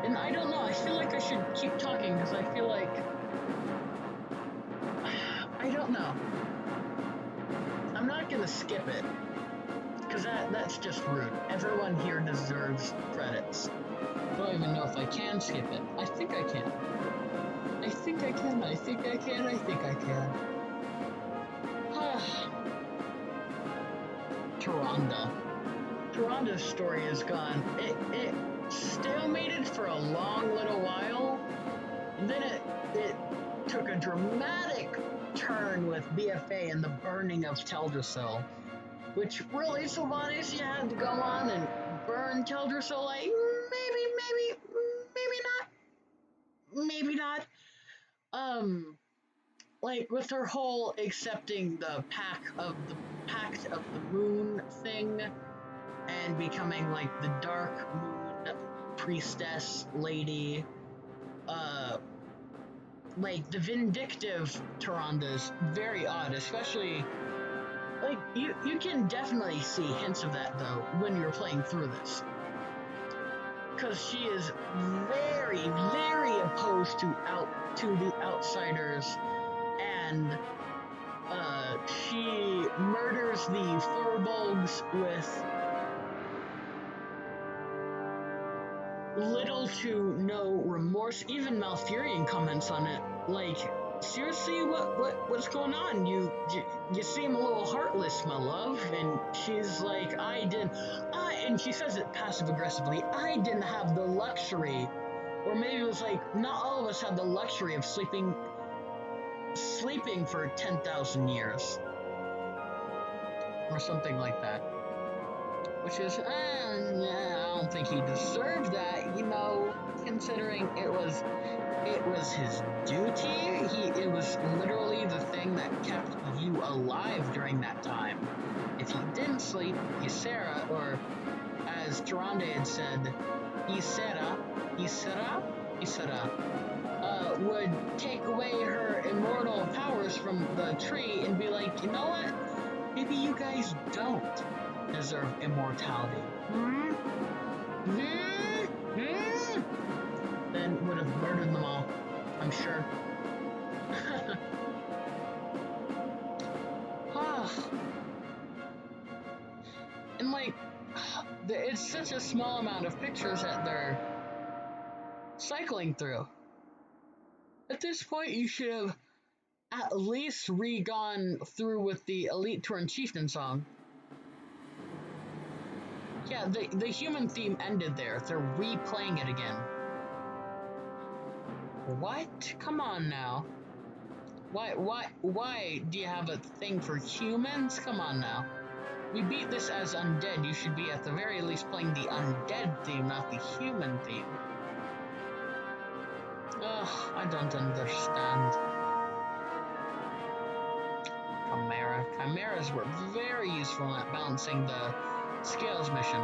and I don't know. I feel like I should keep talking because I feel like I don't know. I'm not gonna skip it because that's just rude. Everyone here deserves credits. I don't even know if I can skip it. I think I can. I think I can. I think I can. I think I can. Taronda's story is gone. It stalemated for a long little while, and then it took a dramatic turn with BFA and the burning of Teldrassil, which really, Sylvanas, you had to go on and burn Teldrassil, like, maybe not. Like, with her whole accepting the Pact of the Moon thing, and becoming, like, the Dark Moon Priestess Lady, like, the vindictive Taronda's very odd, especially, like, you can definitely see hints of that, though, when you're playing through this. Because she is very, very opposed to the outsiders, and she murders the Furbolgs with little to no remorse. Even Malfurion comments on it, like, seriously, what's going on? You seem a little heartless, my love. And she's like, and she says it passive aggressively, I didn't have the luxury, or maybe it was like, not all of us had the luxury of sleeping for 10,000 years, or something like that. Which is, I don't think he deserved that, considering it was his duty. It was literally the thing that kept you alive during that time. If you didn't sleep, Ysera, or as Taronda had said, Ysera, would take away her immortal powers from the tree and be like, you know what? Maybe you guys don't deserve immortality. Then would have murdered them all, I'm sure. And like, it's such a small amount of pictures that they're cycling through. At this point, you should have at least gone through with the Elite Tour and Chieftain song. Yeah, the human theme ended there. They're replaying it again. What? Come on now. Why do you have a thing for humans? Come on now. We beat this as undead. You should be at the very least playing the undead theme, not the human theme. Ugh, I don't understand. Chimeras were very useful at balancing the Scales mission.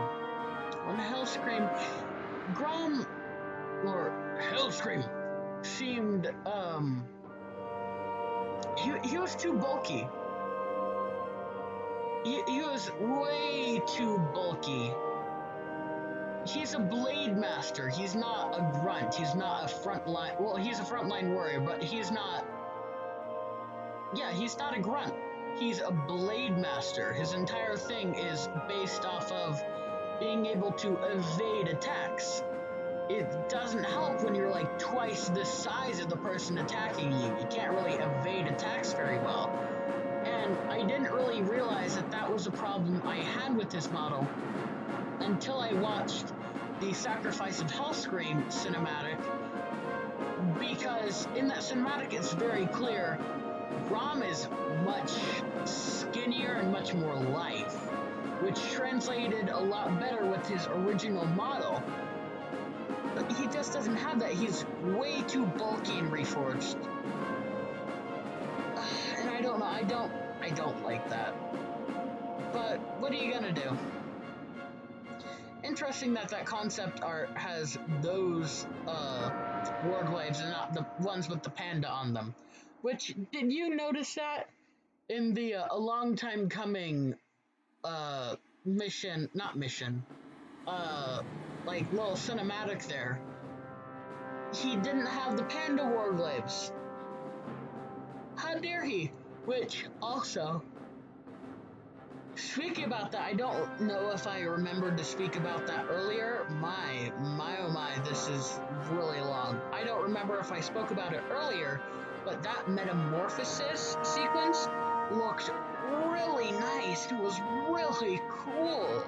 When Hellscream, Grom, or Hellscream, seemed, he was too bulky. He was way too bulky. He's a blade master. He's not a grunt. He's not a frontline. Well, he's a frontline warrior, but he's not. Yeah, he's not a grunt. He's a blade master. His entire thing is based off of being able to evade attacks. It doesn't help when you're like twice the size of the person attacking you. You can't really evade attacks very well. And I didn't really realize that was a problem I had with this model until I watched the Sacrifice of Hellscream cinematic, because in that cinematic it's very clear Grom is much skinnier and much more lithe. which translated a lot better with his original model. But he just doesn't have that. He's way too bulky in Reforged. And I don't know, I don't like that. But what are you gonna do? Interesting that concept art has those warglaives and not the ones with the panda on them. Which, did you notice that in the a long time coming mission, not mission, like little cinematic there? He didn't have the panda warglaives. How dare he? Which also, speaking about that, I don't know if I remembered to speak about that earlier. My, oh my, this is really long. I don't remember if I spoke about it earlier, but that metamorphosis sequence looked really nice. It was really cool.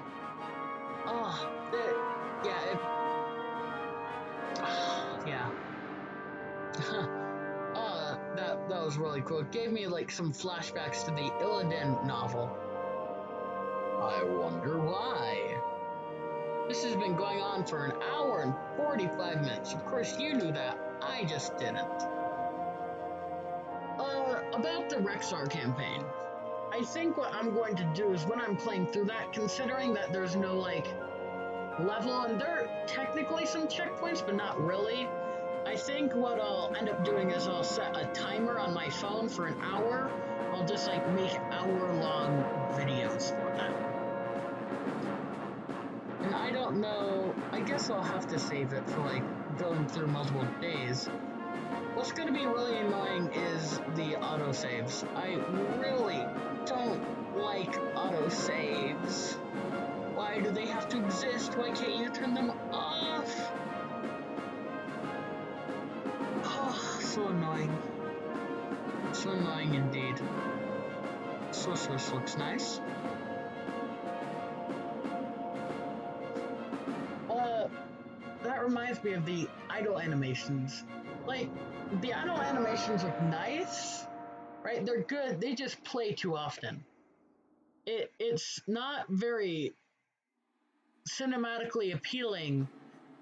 Oh, yeah. That was really cool. It gave me like some flashbacks to the Illidan novel. I wonder why. This has been going on for an hour and 45 minutes. Of course you knew that. I just didn't. About the Rexar campaign. I think what I'm going to do is when I'm playing through that, considering that there's no like level, and there are technically some checkpoints, but not really. I think what I'll end up doing is I'll set a timer on my phone for an hour. I'll just like make hour-long videos for that. And I don't know, I guess I'll have to save it for like going through multiple days. What's going to be really annoying is the autosaves. I really don't like autosaves. Why do they have to exist? Why can't you turn them off? Oh, so annoying. So annoying indeed. Sorceress looks nice. That reminds me of the idle animations. Like, the idle animations look nice, right? They're good, they just play too often. It's not very cinematically appealing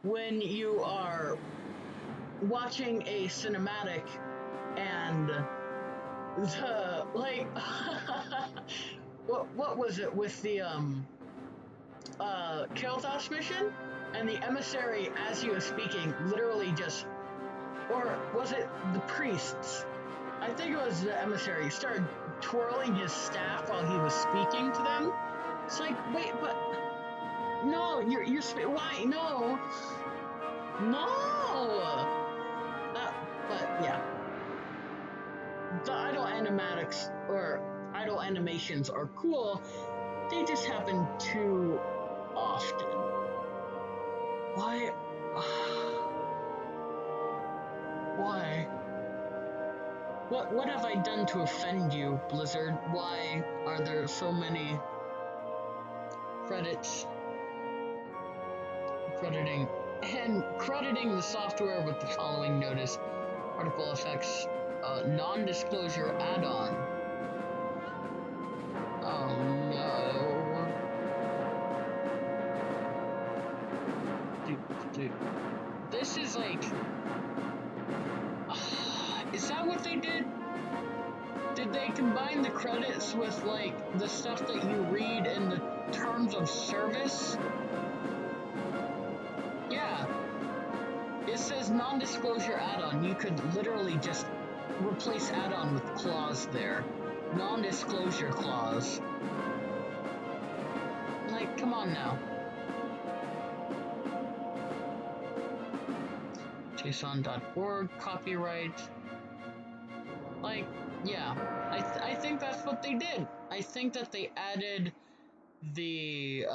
when you are watching a cinematic and the, like, what was it with the, Kael'thas mission? And the emissary, as he was speaking, literally just, or was it the priests? I think it was the emissary, started twirling his staff while he was speaking to them. It's like, wait, but, no, you're why, no, but yeah. The idle animatics, or idle animations are cool, they just happen too often. Why? Why? What have I done to offend you, Blizzard? Why are there so many credits? Crediting the software with the following notice: Particle Effects non-disclosure add-on. Oh no. Dude. This is like... is that what they did? Did they combine the credits with like the stuff that you read in the terms of service? Yeah. It says non-disclosure add-on. You could literally just replace add-on with clause there. Non-disclosure clause. Like, come on now. JSON.org, copyright. Like, yeah. I think that's what they did. I think that they added the,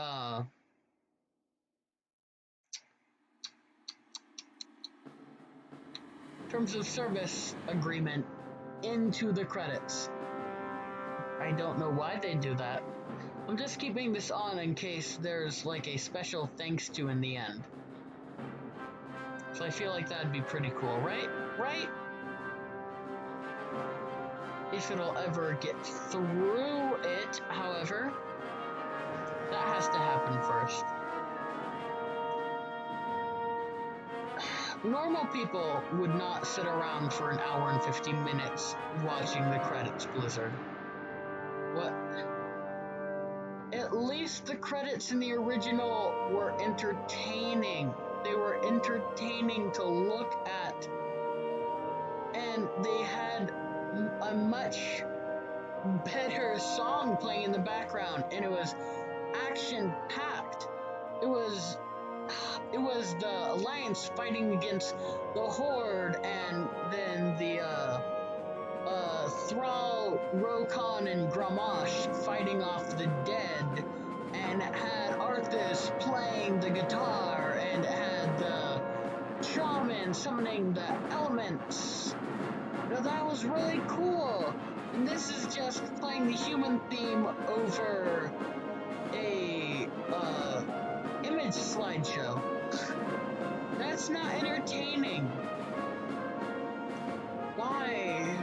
terms of service agreement into the credits. I don't know why they do that. I'm just keeping this on in case there's like a special thanks to in the end. So I feel like that'd be pretty cool, right? Right? If it'll ever get through it, however. That has to happen first. Normal people would not sit around for an hour and 50 minutes watching the credits, Blizzard. What? At least the credits in the original were entertaining. They were entertaining to look at. And they had a much better song playing in the background, and it was action packed. It was the Alliance fighting against the Horde, and then the Thrall, Rokon, and Gramash fighting off the dead, and it had Arthas playing the guitar, and it had the shaman summoning the elements. Now that was really cool. And this is just playing the human theme over a image slideshow. That's not entertaining. Why?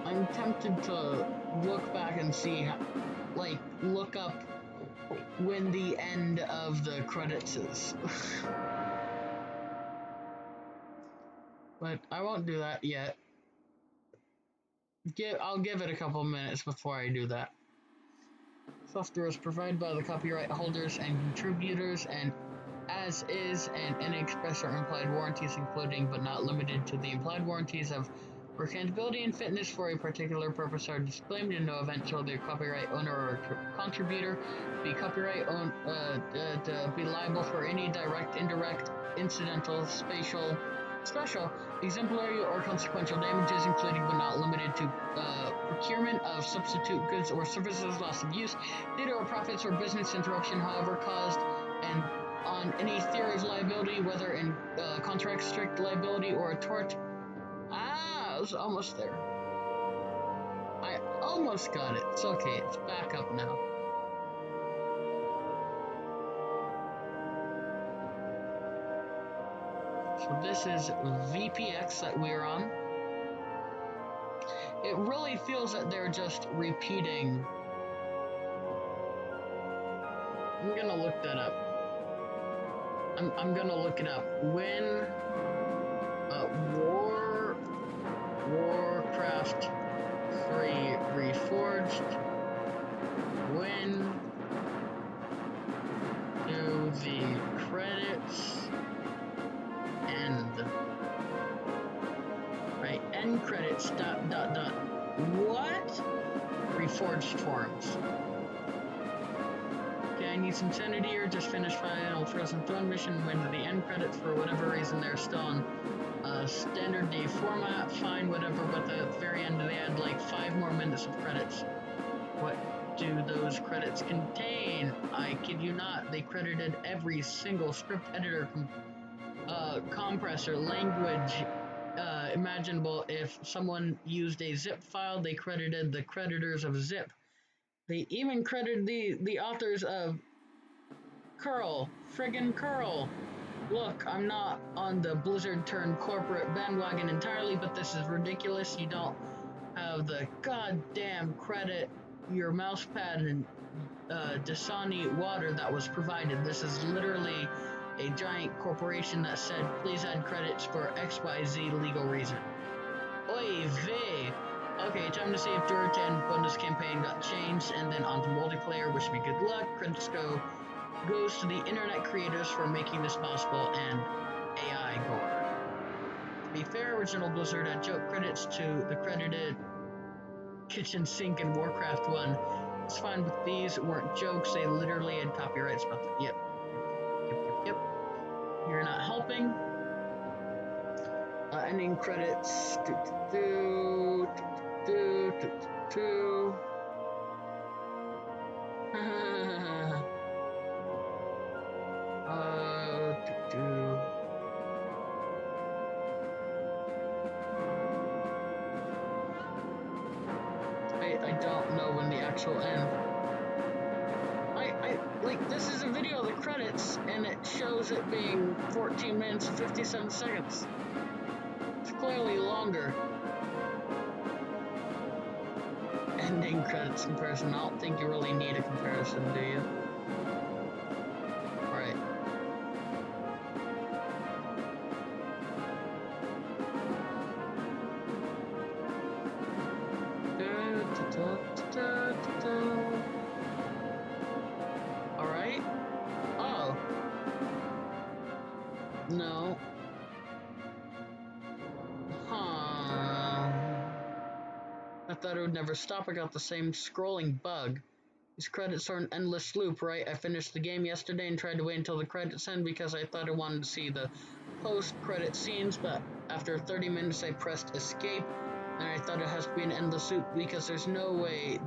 I'm tempted to look back and see, like, look up when the end of the credits is. But I won't do that yet. I'll give it a couple minutes before I do that. Software is provided by the copyright holders and contributors, and as is, and any express or implied warranties, including but not limited to the implied warranties of merchantability and fitness for a particular purpose, are disclaimed. In no event shall the copyright owner or contributor be be liable for any direct, indirect, incidental, special, exemplary, or consequential damages, including but not limited to procurement of substitute goods or services, loss of use, data or profits, or business interruption, however caused, and on any theory of liability, whether in contract, strict liability, or a tort. I was almost there. I almost got it. It's okay. It's back up now. So this is VPX that we're on. It really feels that they're just repeating. I'm gonna look that up. I'm gonna look it up. When Warcraft 3 Reforged, when do the credits end? Right, end credits, ... What? Reforged forums. Okay, I need some sanity here. Just finished final Frozen Throne mission. When do the end credits? For whatever reason, they're still on standard day format. Fine, whatever, but at the very end, they had like 5 more minutes of credits. What do those credits contain? I kid you not, they credited every single script editor, compressor, language imaginable. If someone used a zip file, they credited the creditors of zip. They even credited the authors of Curl, friggin' Curl. Look, I'm not on the Blizzard turned corporate bandwagon entirely, but this is ridiculous. You don't have the goddamn credit your mousepad and Dasani water that was provided. This is literally a giant corporation that said, please add credits for XYZ legal reason. Oy vey. Okay, time to see if Duratan bonus campaign got changed, and then onto multiplayer. Wish me good luck. Credits goes to the internet creators for making this possible, and AI gore. To be fair, original Blizzard had joke credits to the credited kitchen sink in Warcraft 1. It's fine, but these weren't jokes. They literally had copyrights about them. Yep. You're not helping. Ending credits. I don't know when the actual end. Like, this is a video of the credits, and it shows it being 14 minutes and 57 seconds. It's clearly longer. Ending credits comparison. I don't think you really need a comparison, do you? Alright. Alright. Oh. No. Huh. I thought it would never stop. I got the same scrolling bug. These credits are an endless loop, right? I finished the game yesterday and tried to wait until the credits end because I thought I wanted to see the post-credit scenes, but after 30 minutes I pressed escape, and I thought it has to be an endless loop because there's no way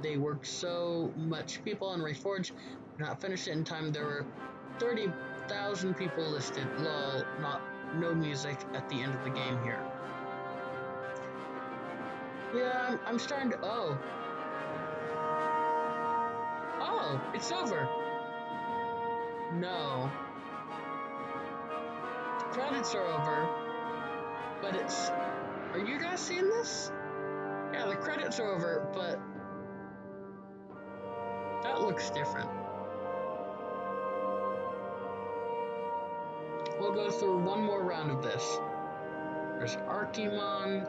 they worked so much. People on Reforged did not finish it in time. There were 30,000 people listed. Lol, no music at the end of the game here. Yeah, I'm starting to... Oh, it's over. No. The credits are over, but it's... Are you guys seeing this? Yeah, the credits are over, but... That looks different. We'll go through one more round of this. There's Archimond,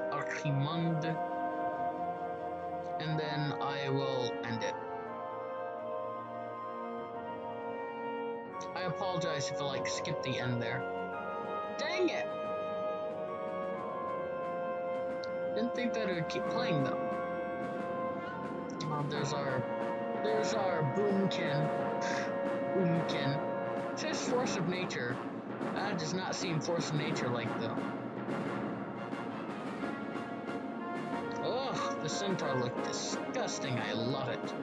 and then I will end it. I apologize if I skip the end there. Dang it! Didn't think that it would keep playing though. There's our Boomkin. Boomkin. It says force of nature. That does not seem force of nature like though. Ugh, the centaur looked disgusting. I love it.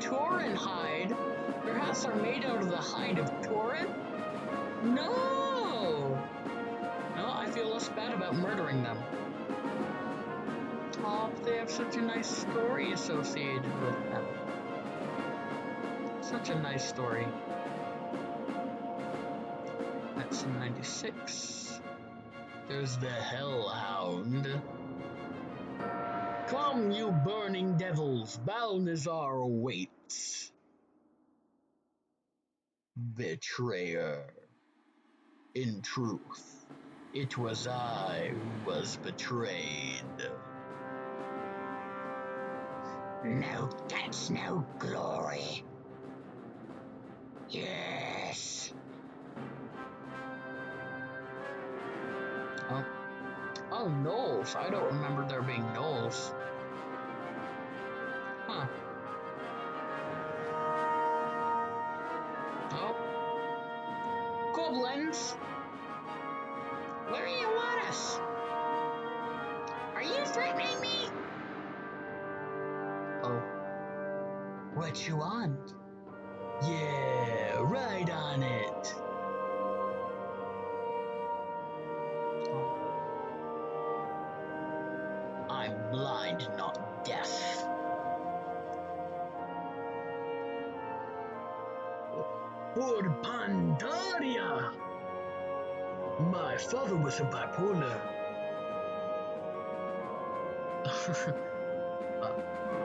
Tauren hide? Their hats are made out of the hide of Tauren? No! No, I feel less bad about murdering them. Oh, but they have such a nice story associated with them. Such a nice story. That's in 96. There's the Hellhound. Come, you burning devils, Balnazar awaits. Betrayer. In truth, it was I who was betrayed. No guts, no glory. Yes. Oh, gnolls. I don't remember there being gnolls. Huh. Oh. Goblins! Where do you want us? Are you threatening me? Oh. What you want? Yeah, right on it. I'm blind, not deaf. For Pandaria! My father was a bipolar.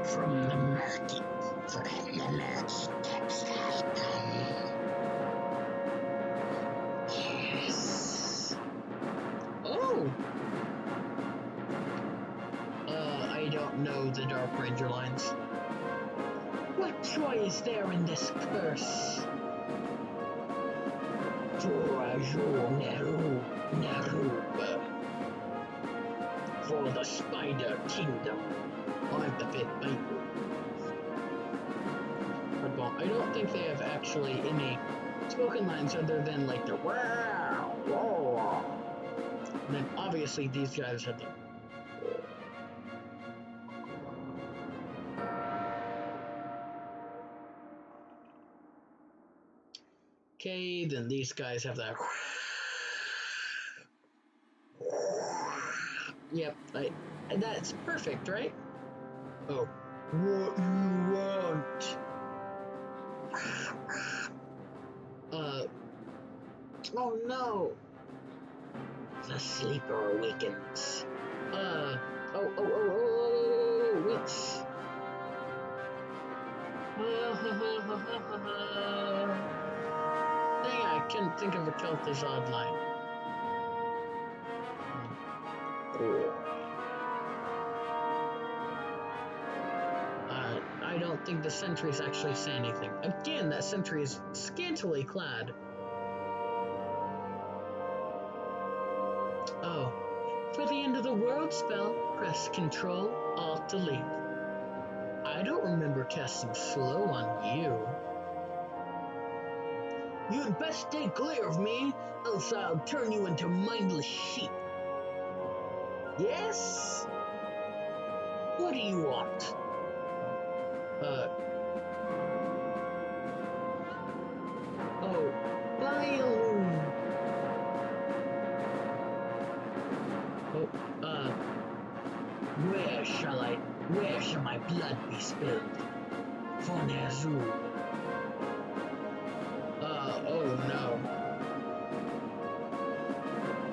From the market, for the merch textile gun. Yes. Oh! I don't know the Dark Ranger lines. What joy is there in this curse? For the Spider Kingdom of the Fifth Bible. I don't think they have actually any spoken lines other than the wow, wow. And then obviously these guys had the okay, then these guys have that. Yep, that's perfect, right? Oh, what you want? Oh no! The sleeper awakens. Witch. Dang, I couldn't think of a Kel'Thuzad line. I don't think the sentries actually say anything. Again, that sentry is scantily clad. Oh. For the end of the world spell, press Control, Alt, Delete. I don't remember casting slow on you. You'd best stay clear of me, else I'll turn you into mindless sheep. Yes? What do you want? Oh, Bailoon. Oh, where shall my blood be spilled? Fonezu. Oh no.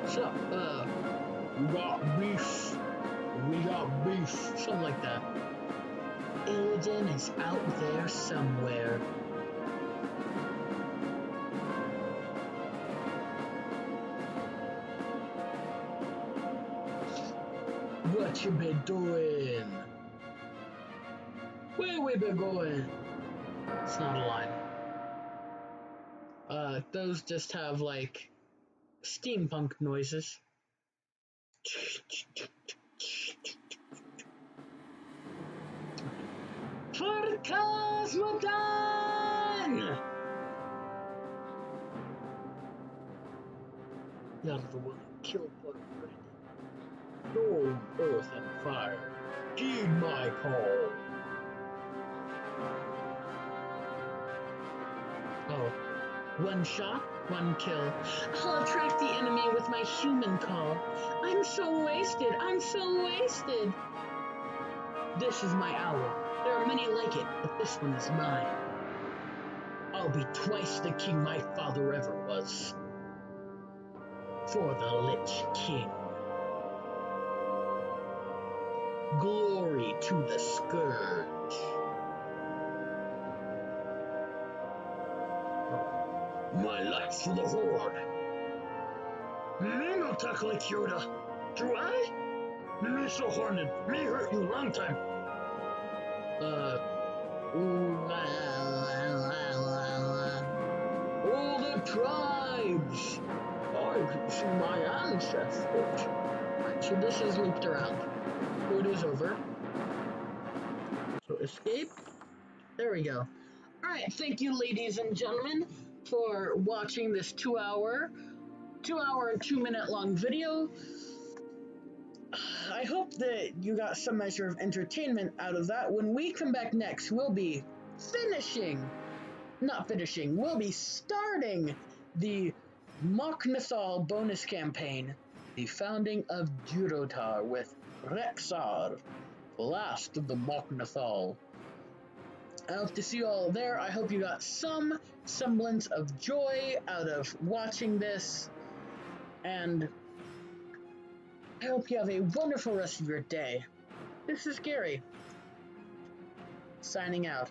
So, we got beef, something like that. Illidan is out there somewhere. What you been doing? Where we been going? It's not a line. Those just have like steampunk noises. For Cosmodan! You're the one who killed Warcraft. Stone, earth, and fire. Heed my call. Oh. One shot, one kill. I'll attract the enemy with my human call. I'm so wasted. This is my hour. There are many like it, but this one is mine. I'll be twice the king my father ever was. For the Lich King. Glory to the Scourge. My life for the Horde. Me no talk like Yoda. Do I? Me so horned. Me hurt you long time. All the tribes. I can see my ancestors. Right, so this is looped around. So it is over. So escape. There we go. Alright, thank you ladies and gentlemen for watching this 2 hour and 2 minute long video. I hope that you got some measure of entertainment out of that. When we come back next, we'll be we'll be starting the Mok'Nathal bonus campaign, the founding of Durotar with Rexxar, last of the Mok'Nathal. I hope to see you all there. I hope you got some semblance of joy out of watching this, and I hope you have a wonderful rest of your day. This is Gary, signing out.